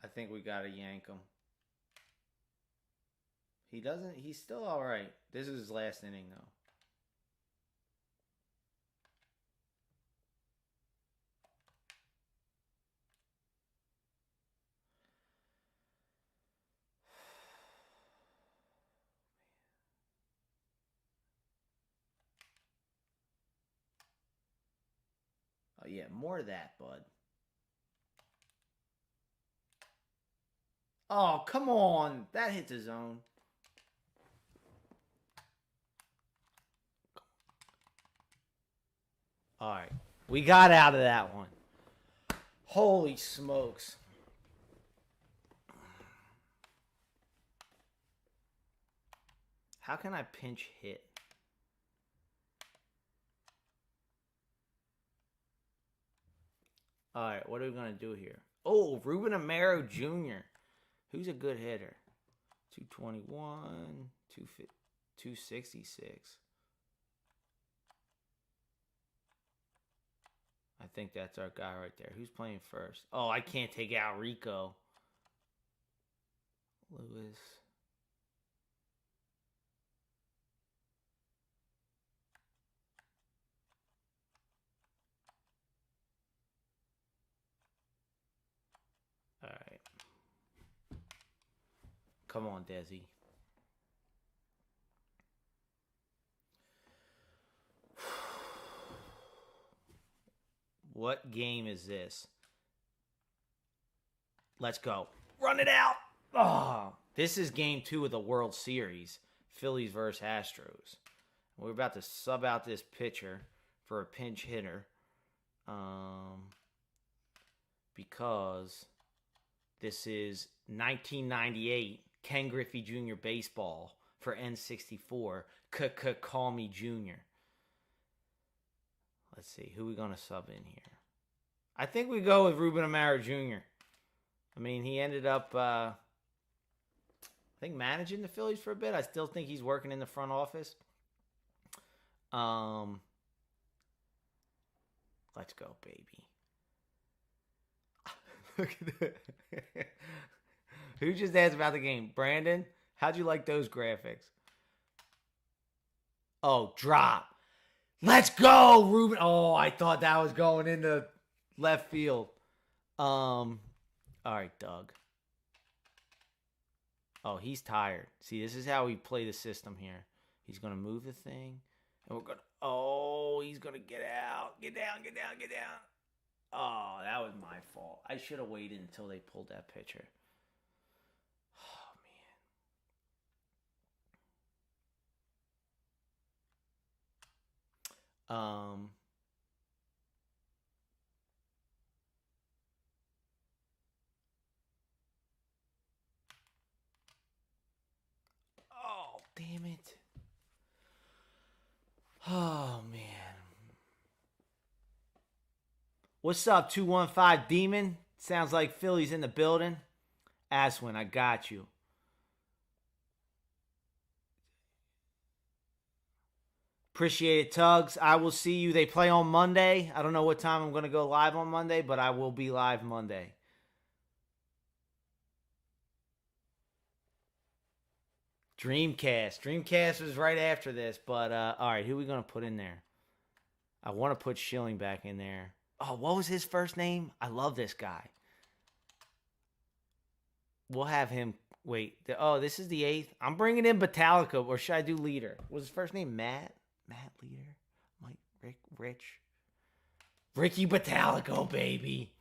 I think we got to yank him. He doesn't. He's still all right. This is his last inning, though. Oh, yeah. More of that, bud. Oh, come on. That hit the zone. All right. We got out of that one. Holy smokes. How can I pinch hit? All right, what are we going to do here? Oh, Ruben Amaro Jr., who's a good hitter. 221, 266. I think that's our guy right there. Who's playing first? Oh, I can't take out Rico. Lewis. All right. Come on, Desi. What game is this? Let's go. Run it out. Oh, this is game 2 of the World Series. Phillies versus Astros. We're about to sub out this pitcher for a pinch hitter. Because this is 1998 Ken Griffey Jr. baseball for N64. Call me Jr. Let's see, who we going to sub in here? I think we go with Ruben Amaro Jr. I mean, he ended up, I think, managing the Phillies for a bit. I still think he's working in the front office. Let's go, baby. Look at that. Who just asked about the game? Brandon, how'd you like those graphics? Oh, drop. Let's go, Ruben. Oh, I thought that was going into left field. All right, Doug. Oh, he's tired. See, this is how we play the system here. He's going to move the thing. And we're going to... Oh, he's going to get out. Get down, get down, get down. Oh, that was my fault. I should have waited until they pulled that pitcher. Oh, man. Um, oh, damn it. Oh, man. What's up, 215 Demon? Sounds like Phillies in the building. Aswin, I got you. Appreciate it, Tugs. I will see you. They play on Monday. I don't know what time I'm going to go live on Monday, but I will be live Monday. Dreamcast. Dreamcast was right after this, but all right, who are we going to put in there? I want to put Schilling back in there. Oh, what was his first name? I love this guy. We'll have him. Wait. Oh, this is the 8th. I'm bringing in Metallica, or should I do Leader? Was his first name Matt? Matt Leader? Mike, Rick, Rich? Ricky Metallica, baby.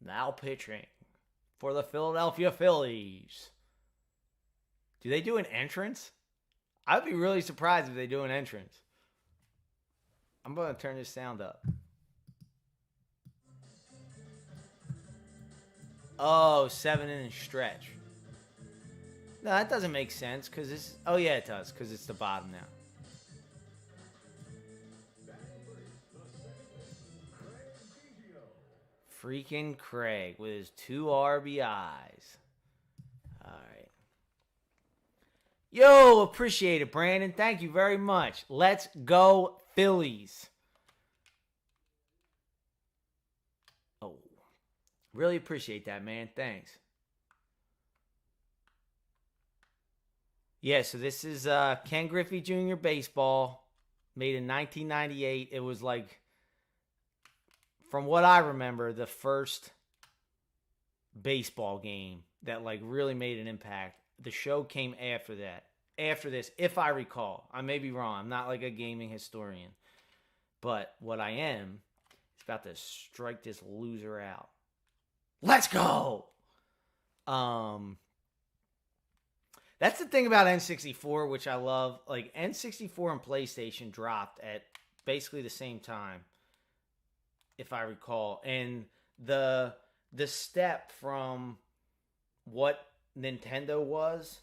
Now pitching for the Philadelphia Phillies. Do they do an entrance? I'd be really surprised if they do an entrance. I'm going to turn this sound up. Oh, 7-inning stretch. No, that doesn't make sense because it's... Oh, yeah, it does because it's the bottom now. Freaking Craig with his 2 RBIs. All right. Yo, appreciate it, Brandon. Thank you very much. Let's go, Phillies. Oh, really appreciate that, man. Thanks. Yeah, so this is Ken Griffey Jr. baseball, made in 1998. It was like, from what I remember, the first baseball game that like really made an impact. The show came after that. After this, if I recall. I may be wrong. I'm not like a gaming historian. But what I am is about to strike this loser out. Let's go! That's the thing about N64, which I love. Like, N64 and PlayStation dropped at basically the same time, if I recall. And the step from what Nintendo was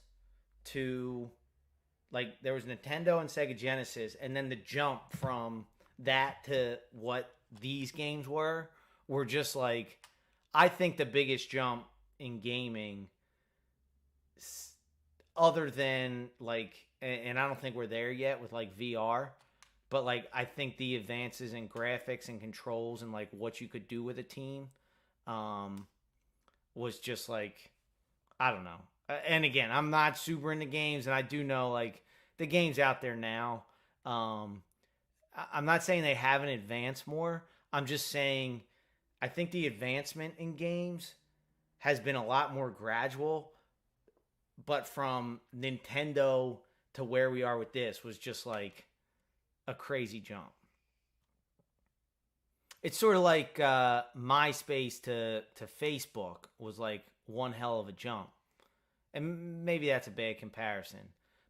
to, like, there was Nintendo and Sega Genesis, and then the jump from that to what these games were just like, I think the biggest jump in gaming, other than like, and I don't think we're there yet with like VR, but like I think the advances in graphics and controls and like what you could do with a team was just like, I don't know. And again, I'm not super into games, and I do know like the games out there now. I'm not saying they haven't advanced more. I'm just saying I think the advancement in games has been a lot more gradual, but from Nintendo to where we are with this was just like a crazy jump. It's sort of like MySpace to Facebook was like one hell of a jump. And maybe that's a bad comparison.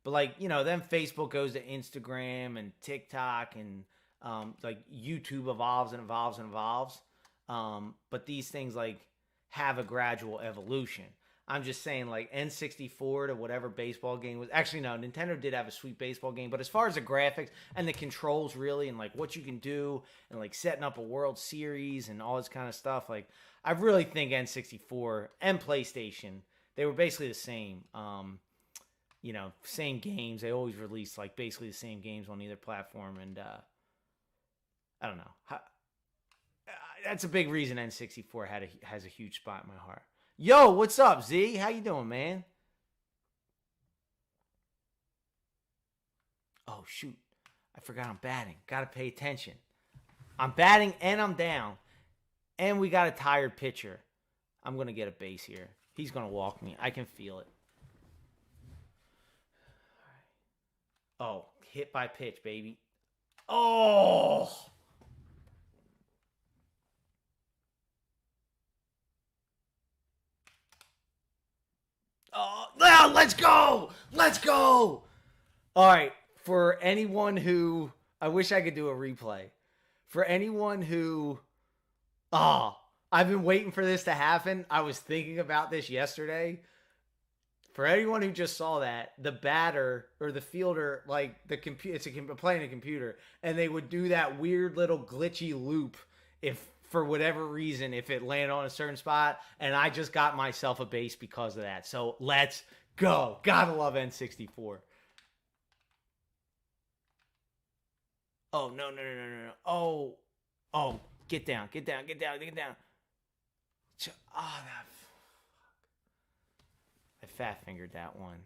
But like, you know, then Facebook goes to Instagram and TikTok, and like YouTube evolves and evolves and evolves. But these things like have a gradual evolution. I'm just saying, like, N64 to whatever baseball game was. Actually, no, Nintendo did have a sweet baseball game. But as far as the graphics and the controls, really, and, like, what you can do and, like, setting up a World Series and all this kind of stuff, like, I really think N64 and PlayStation, they were basically the same. You know, same games. They always released, like, basically the same games on either platform. And, I don't know. That's a big reason N64 has a huge spot in my heart. Yo, what's up, Z? How you doing, man? Oh, shoot. I forgot I'm batting. Got to pay attention. I'm batting and I'm down. And we got a tired pitcher. I'm going to get a base here. He's going to walk me. I can feel it. Oh, hit by pitch, baby. Oh! Oh, let's go! Let's go. All right. For anyone who, I wish I could do a replay. For anyone who, oh, I've been waiting for this to happen. I was thinking about this yesterday. For anyone who just saw that, the batter or the fielder, like the computer, playing a computer, and they would do that weird little glitchy loop if, for whatever reason, if it landed on a certain spot, and I just got myself a base because of that. So let's go. Gotta love N64. Oh, no. Oh, get down. Oh, that. I fat fingered that one.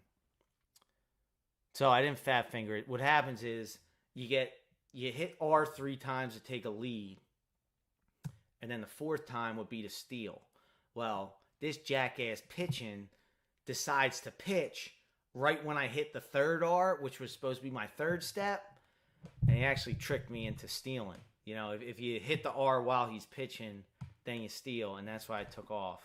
So I didn't fat finger it. What happens is you hit R 3 times to take a lead, and then the fourth time would be to steal. Well, this jackass pitching decides to pitch right when I hit the third R, which was supposed to be my third step, and he actually tricked me into stealing. You know, if you hit the R while he's pitching, then you steal, and that's why I took off.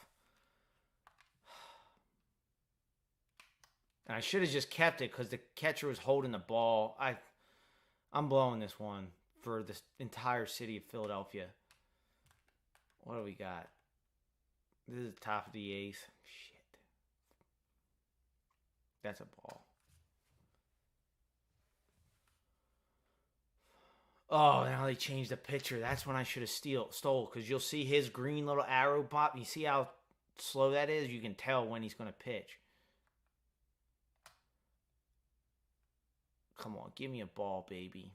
And I should have just kept it because the catcher was holding the ball. I'm blowing this one for the entire city of Philadelphia. What do we got? This is the top of the eighth. Shit. That's a ball. Oh, now they changed the pitcher. That's when I should have stole because you'll see his green little arrow pop. You see how slow that is? You can tell when he's going to pitch. Come on, give me a ball, baby.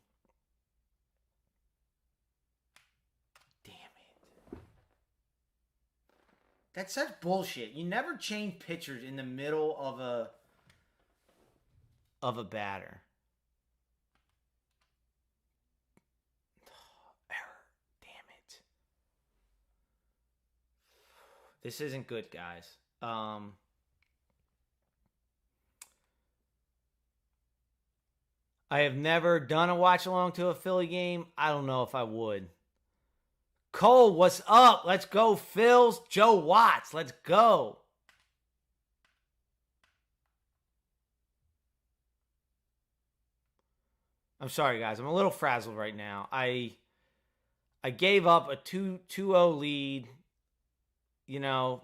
Damn it. That's such bullshit. You never change pitchers in the middle of a batter. Error. Damn it. This isn't good, guys. I have never done a watch along to a Philly game. I don't know if I would. Cole, what's up? Let's go, Phils. Joe Watts, let's go. I'm sorry, guys. I'm a little frazzled right now. I gave up a 2-0 lead. You know,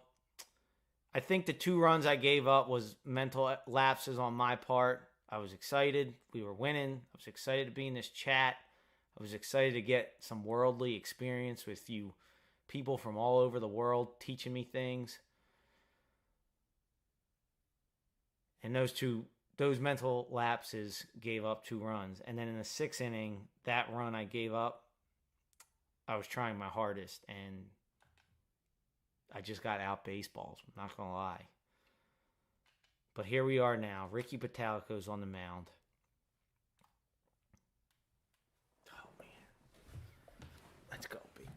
I think the 2 runs I gave up was mental lapses on my part. I was excited. We were winning. I was excited to be in this chat. I was excited to get some worldly experience with you people from all over the world teaching me things. And those mental lapses gave up 2 runs. And then in the 6th inning, that run I gave up, I was trying my hardest. And I just got out baseballs. I'm not going to lie. But here we are now. Ricky Patalico's on the mound. Oh, man. Let's go, baby.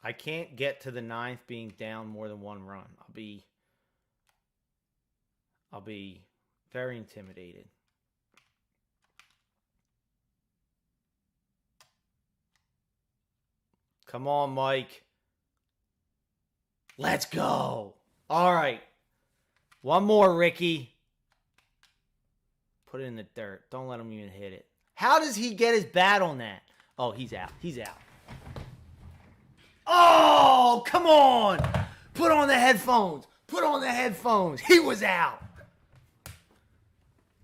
I can't get to the 9th being down more than 1 run. I'll be very intimidated. Come on, Mike. Let's go. All right. One more, Ricky. Put it in the dirt. Don't let him even hit it. How does he get his bat on that? Oh, he's out. He's out. Oh, come on. Put on the headphones. Put on the headphones. He was out.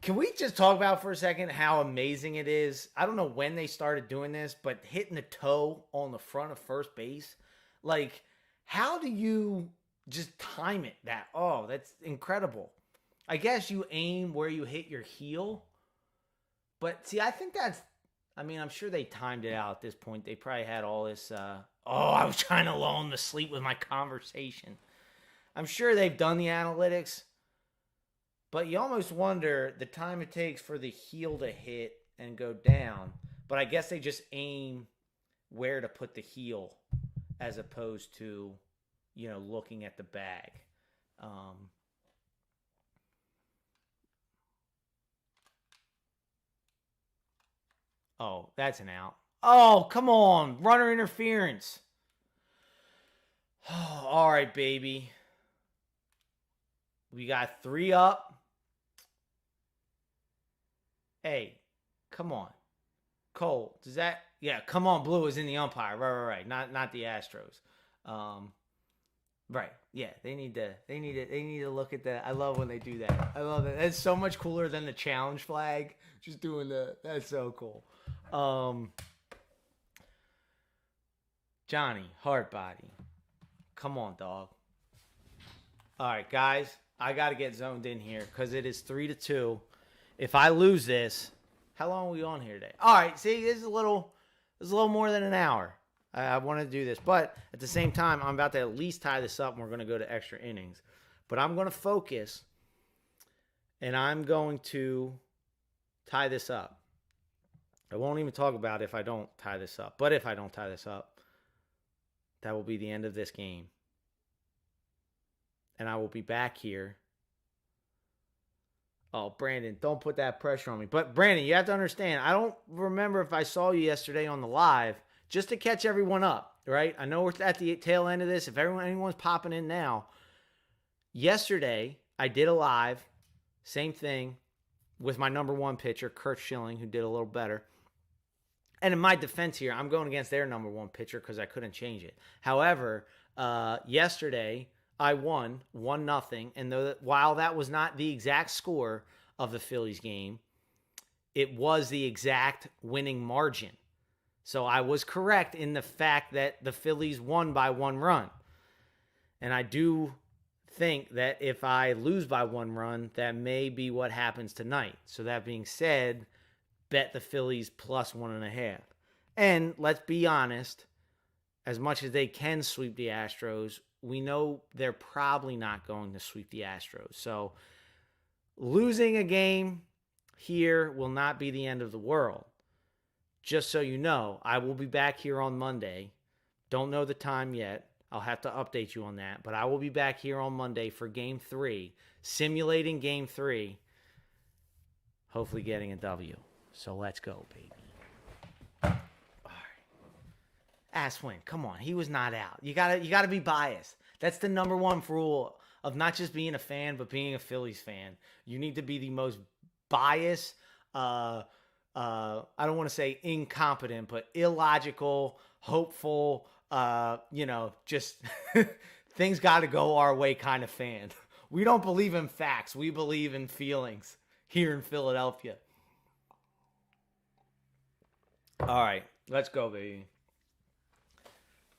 Can we just talk about for a second how amazing it is? I don't know when they started doing this, but hitting the toe on the front of first base, like, how do you just time it that? Oh, that's incredible. I guess you aim where you hit your heel, but see, I think I'm sure they timed it out at this point. They probably had all this, I was trying to lull him to sleep with my conversation. I'm sure they've done the analytics. But you almost wonder the time it takes for the heel to hit and go down. But I guess they just aim where to put the heel as opposed to, looking at the bag. Oh, that's an out. Oh, come on. Runner interference. All right, baby. We got 3 up. Hey, come on. Cole, does that? Yeah, come on. Blue is in the umpire. Right. Not the Astros. Um, right. Yeah, they need to look at that. I love when they do that. I love it. That's so much cooler than the challenge flag. Just doing that's so cool. Um, Johnny, heart body. Come on, dog. All right, guys, I got to get zoned in here because it is 3-2. If I lose this, how long are we on here today? All right, see, this is a little more than an hour. I want to do this, but at the same time, I'm about to at least tie this up, and we're going to go to extra innings. But I'm going to focus, and I'm going to tie this up. I won't even talk about if I don't tie this up. But if I don't tie this up, that will be the end of this game. And I will be back here. Oh, Brandon, don't put that pressure on me. But, Brandon, you have to understand, I don't remember if I saw you yesterday on the live, just to catch everyone up, right? I know we're at the tail end of this. If anyone's popping in now, yesterday I did a live, same thing, with my number one pitcher, Kurt Schilling, who did a little better. And in my defense here, I'm going against their number one pitcher because I couldn't change it. However, yesterday I won 1-0, and while that was not the exact score of the Phillies game, it was the exact winning margin. So I was correct in the fact that the Phillies won by 1 run. And I do think that if I lose by 1 run, that may be what happens tonight. So that being said, bet the Phillies plus 1.5. And let's be honest, as much as they can sweep the Astros, we know they're probably not going to sweep the Astros. So losing a game here will not be the end of the world. Just so you know, I will be back here on Monday. Don't know the time yet. I'll have to update you on that. But I will be back here on Monday for Game 3, simulating Game 3, hopefully getting a W. So let's go, baby. All right. Ass win. Come on. He was not out. You gotta be biased. That's the number one rule of not just being a fan, but being a Phillies fan. You need to be the most biased, I don't want to say incompetent, but illogical, hopeful, just things got to go our way kind of fan. We don't believe in facts. We believe in feelings here in Philadelphia. All right, let's go, baby.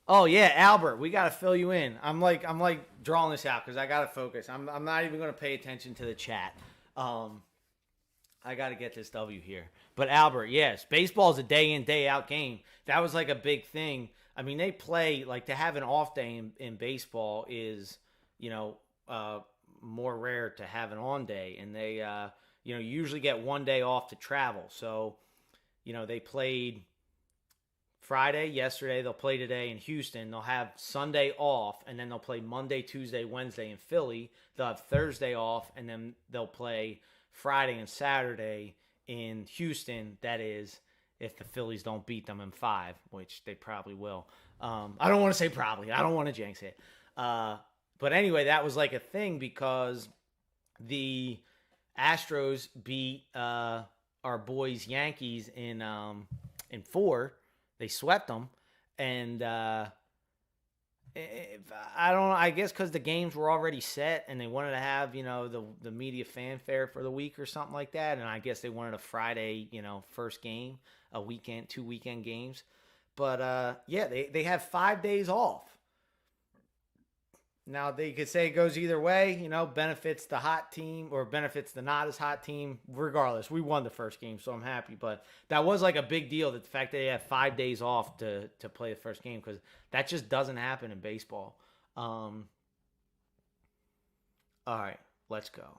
Oh yeah, Albert, we gotta fill you in. I'm like drawing this out because I gotta focus. I'm not even gonna pay attention to the chat. I gotta get this W here. But Albert, yes, baseball is a day in, day out game. That was like a big thing. I mean, they play like to have an off day in baseball is, more rare to have an on day, and they usually get 1 day off to travel. So, they played Friday, yesterday, they'll play today in Houston. They'll have Sunday off, and then they'll play Monday, Tuesday, Wednesday in Philly. They'll have Thursday off, and then they'll play Friday and Saturday in Houston. That is, if the Phillies don't beat them in 5, which they probably will. I don't want to say probably. I don't want to jinx it. But anyway, that was like a thing because the Astros beat our boys Yankees in 4. They swept them, and I don't know. I guess because the games were already set, and they wanted to have the media fanfare for the week or something like that. And I guess they wanted a Friday first game, a weekend, 2 weekend games. But they have 5 days off. Now, they could say it goes either way, benefits the hot team or benefits the not as hot team. Regardless, we won the first game, so I'm happy. But that was like a big deal, that the fact that they have 5 days off to play the first game, because that just doesn't happen in baseball. All right, let's go.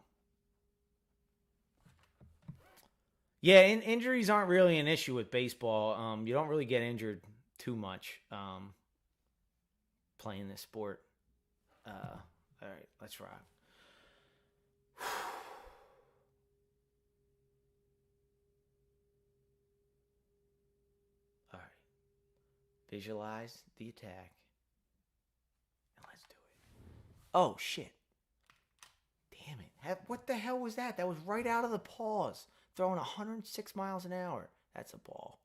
Yeah, injuries aren't really an issue with baseball. You don't really get injured too much playing this sport. All right, let's rock. All right. Visualize the attack. And Oh, shit. Damn it. What the hell was that? That was right out of the pause. Throwing 106 miles an hour. That's a ball.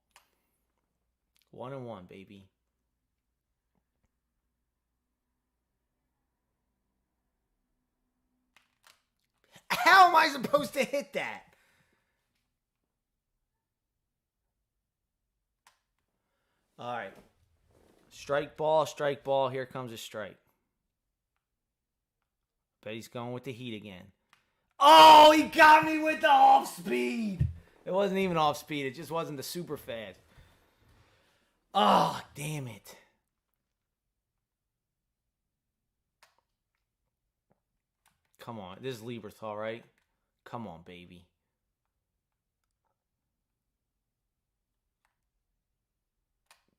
1-1, baby. How am I supposed to hit that? All right. Strike ball, strike ball. Here comes a strike. Bet he's going with the heat again. Oh, he got me with the off speed. It wasn't even off speed. It just wasn't the super fast. Oh, damn it. Come on. This is Lieberthal, right? Come on, baby.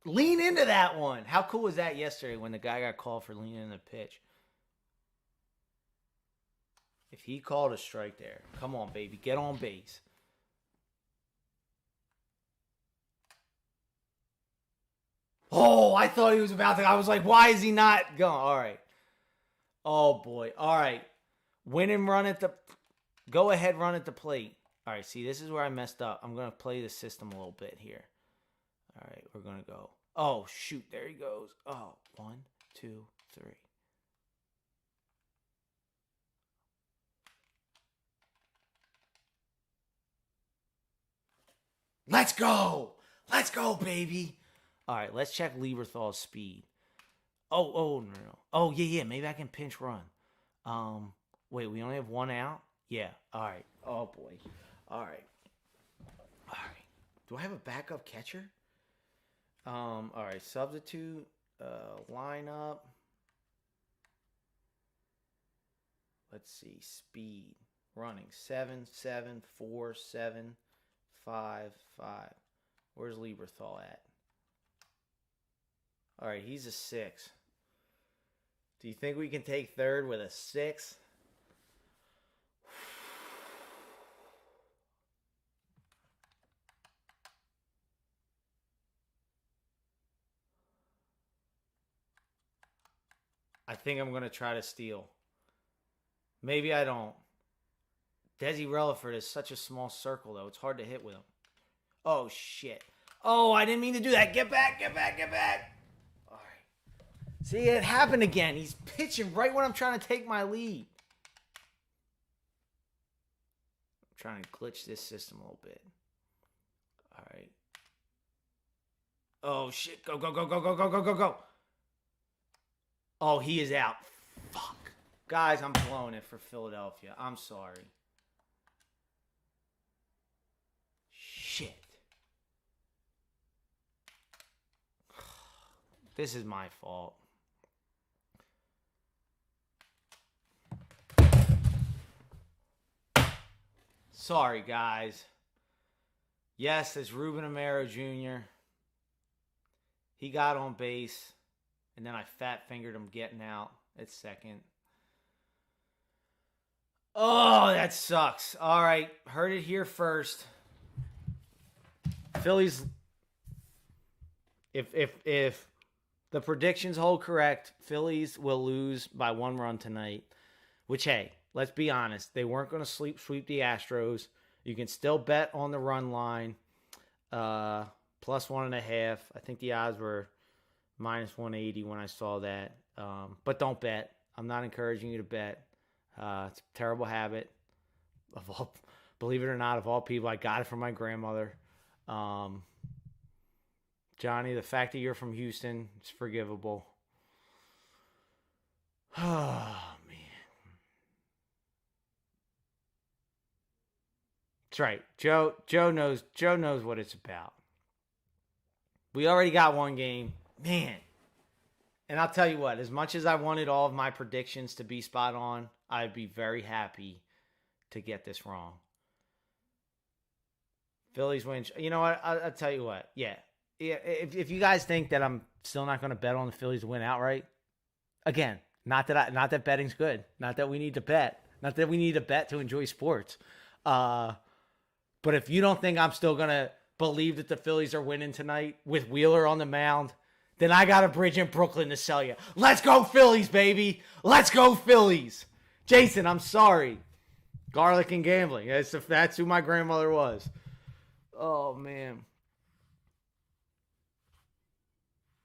Lean into that one. How cool was that yesterday when the guy got called for leaning in the pitch? If he called a strike there, come on, baby. Get on base. Oh, I thought he was about to. I was like, why is he not going? All right. Oh, boy. All right. Win and run at the... Go ahead, run at the plate. All right, see, this is where I messed up. I'm going to play the system a little bit here. All right, we're going to go. Oh, shoot. There he goes. Oh, 1, 2, 3. Let's go. Let's go, baby. All right, let's check Lieberthal's speed. Oh, no. Oh, yeah. Maybe I can pinch run. Wait, we only have one out? Yeah. All right. Oh, boy. All right. Do I have a backup catcher? All right. Substitute. Lineup. Let's see. Speed. Running. 7, 7, 4, 7, 5, 5. Where's Lieberthal at? All right. He's a 6. Do you think we can take third with a 6? I think I'm going to try to steal. Maybe I don't. Desi Relaford is such a small circle, though. It's hard to hit with him. Oh, shit. Oh, I didn't mean to do that. Get back. All right. See, it happened again. He's pitching right when I'm trying to take my lead. I'm trying to glitch this system a little bit. All right. Oh, shit. Go. Oh, he is out. Fuck. Guys, I'm blowing it for Philadelphia. I'm sorry. Shit. This is my fault. Sorry, guys. Yes, it's Ruben Amaro Jr. He got on base. And then I fat-fingered him getting out at second. Oh, that sucks. All right, heard it here first. Phillies, if the predictions hold correct, Phillies will lose by 1 run tonight. Which, hey, let's be honest. They weren't going to sweep the Astros. You can still bet on the run line. +1.5. I think the odds were -180 when I saw that. But don't bet. I'm not encouraging you to bet. It's a terrible habit. Believe it or not, of all people, I got it from my grandmother. Johnny, the fact that you're from Houston, it's forgivable. Oh, man. That's right. Joe knows what it's about. We already got one game. Man. And I'll tell you what, as much as I wanted all of my predictions to be spot on, I'd be very happy to get this wrong. Phillies win. You know what? I'll tell you what. Yeah. If you guys think that I'm still not going to bet on the Phillies to win outright, again, not that betting's good. Not that we need to bet. Not that we need to bet to enjoy sports. But if you don't think I'm still going to believe that the Phillies are winning tonight with Wheeler on the mound, then I got a bridge in Brooklyn to sell you. Let's go Phillies, baby. Let's go Phillies. Jason, I'm sorry. Garlic and gambling. That's who my grandmother was. Oh, man.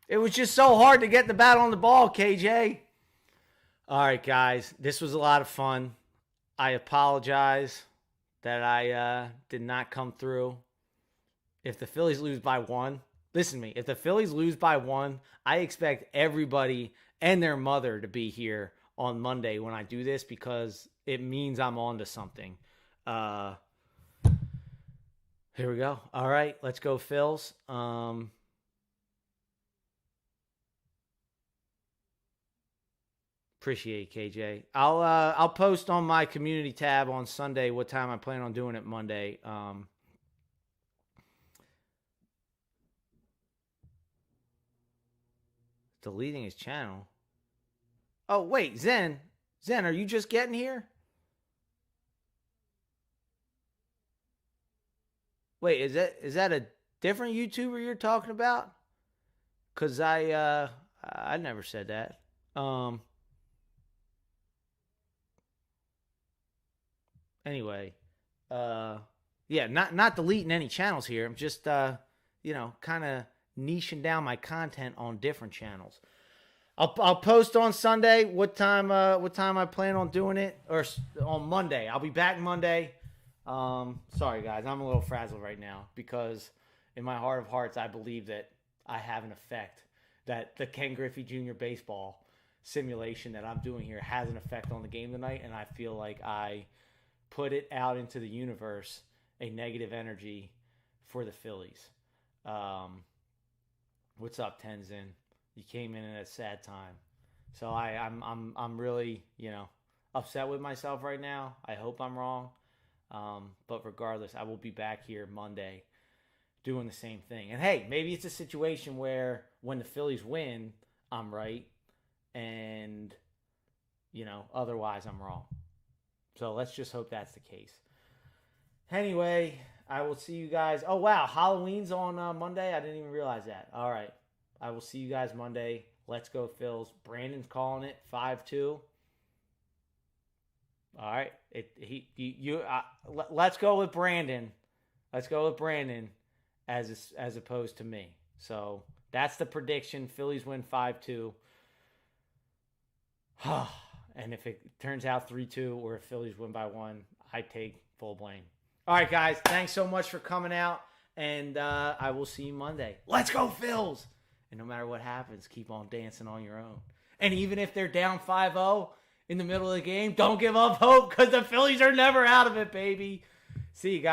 It was just so hard to get the bat on the ball, KJ. All right, guys. This was a lot of fun. I apologize that I did not come through. If the Phillies lose by 1, listen to me. If the Phillies lose by 1, I expect everybody and their mother to be here on Monday when I do this because it means I'm on to something. Here we go. All right, let's go Phils. Appreciate it, KJ. I'll post on my community tab on Sunday what time I plan on doing it Monday. Deleting his channel. Oh, wait, Zen, are you just getting here? Wait, is that a different YouTuber you're talking about? Cause I never said that. Anyway, yeah, not deleting any channels here. I'm just kind of niching down my content on different channels. I'll post on Sunday what time I plan on doing it, or on Monday. I'll be back Monday. Sorry guys, I'm a little frazzled right now because in my heart of hearts I believe that I have an effect, that the Ken Griffey Jr. baseball simulation that I'm doing here has an effect on the game tonight, and I feel like I put it out into the universe, a negative energy for the Phillies. What's up, Tenzin? You came in at a sad time. So I'm really, upset with myself right now. I hope I'm wrong. But regardless, I will be back here Monday doing the same thing. And hey, maybe it's a situation where when the Phillies win, I'm right. And, otherwise I'm wrong. So let's just hope that's the case. Anyway, I will see you guys. Oh, wow. Halloween's on Monday. I didn't even realize that. All right. I will see you guys Monday. Let's go, Phils. Brandon's calling it 5-2. All right. Let's go with Brandon. Let's go with Brandon as opposed to me. So that's the prediction. Phillies win 5-2. And if it turns out 3-2 or if Phillies win by 1, I take full blame. All right, guys. Thanks so much for coming out. And I will see you Monday. Let's go, Phils. And no matter what happens, keep on dancing on your own. And even if they're down 5-0 in the middle of the game, don't give up hope because the Phillies are never out of it, baby. See you guys.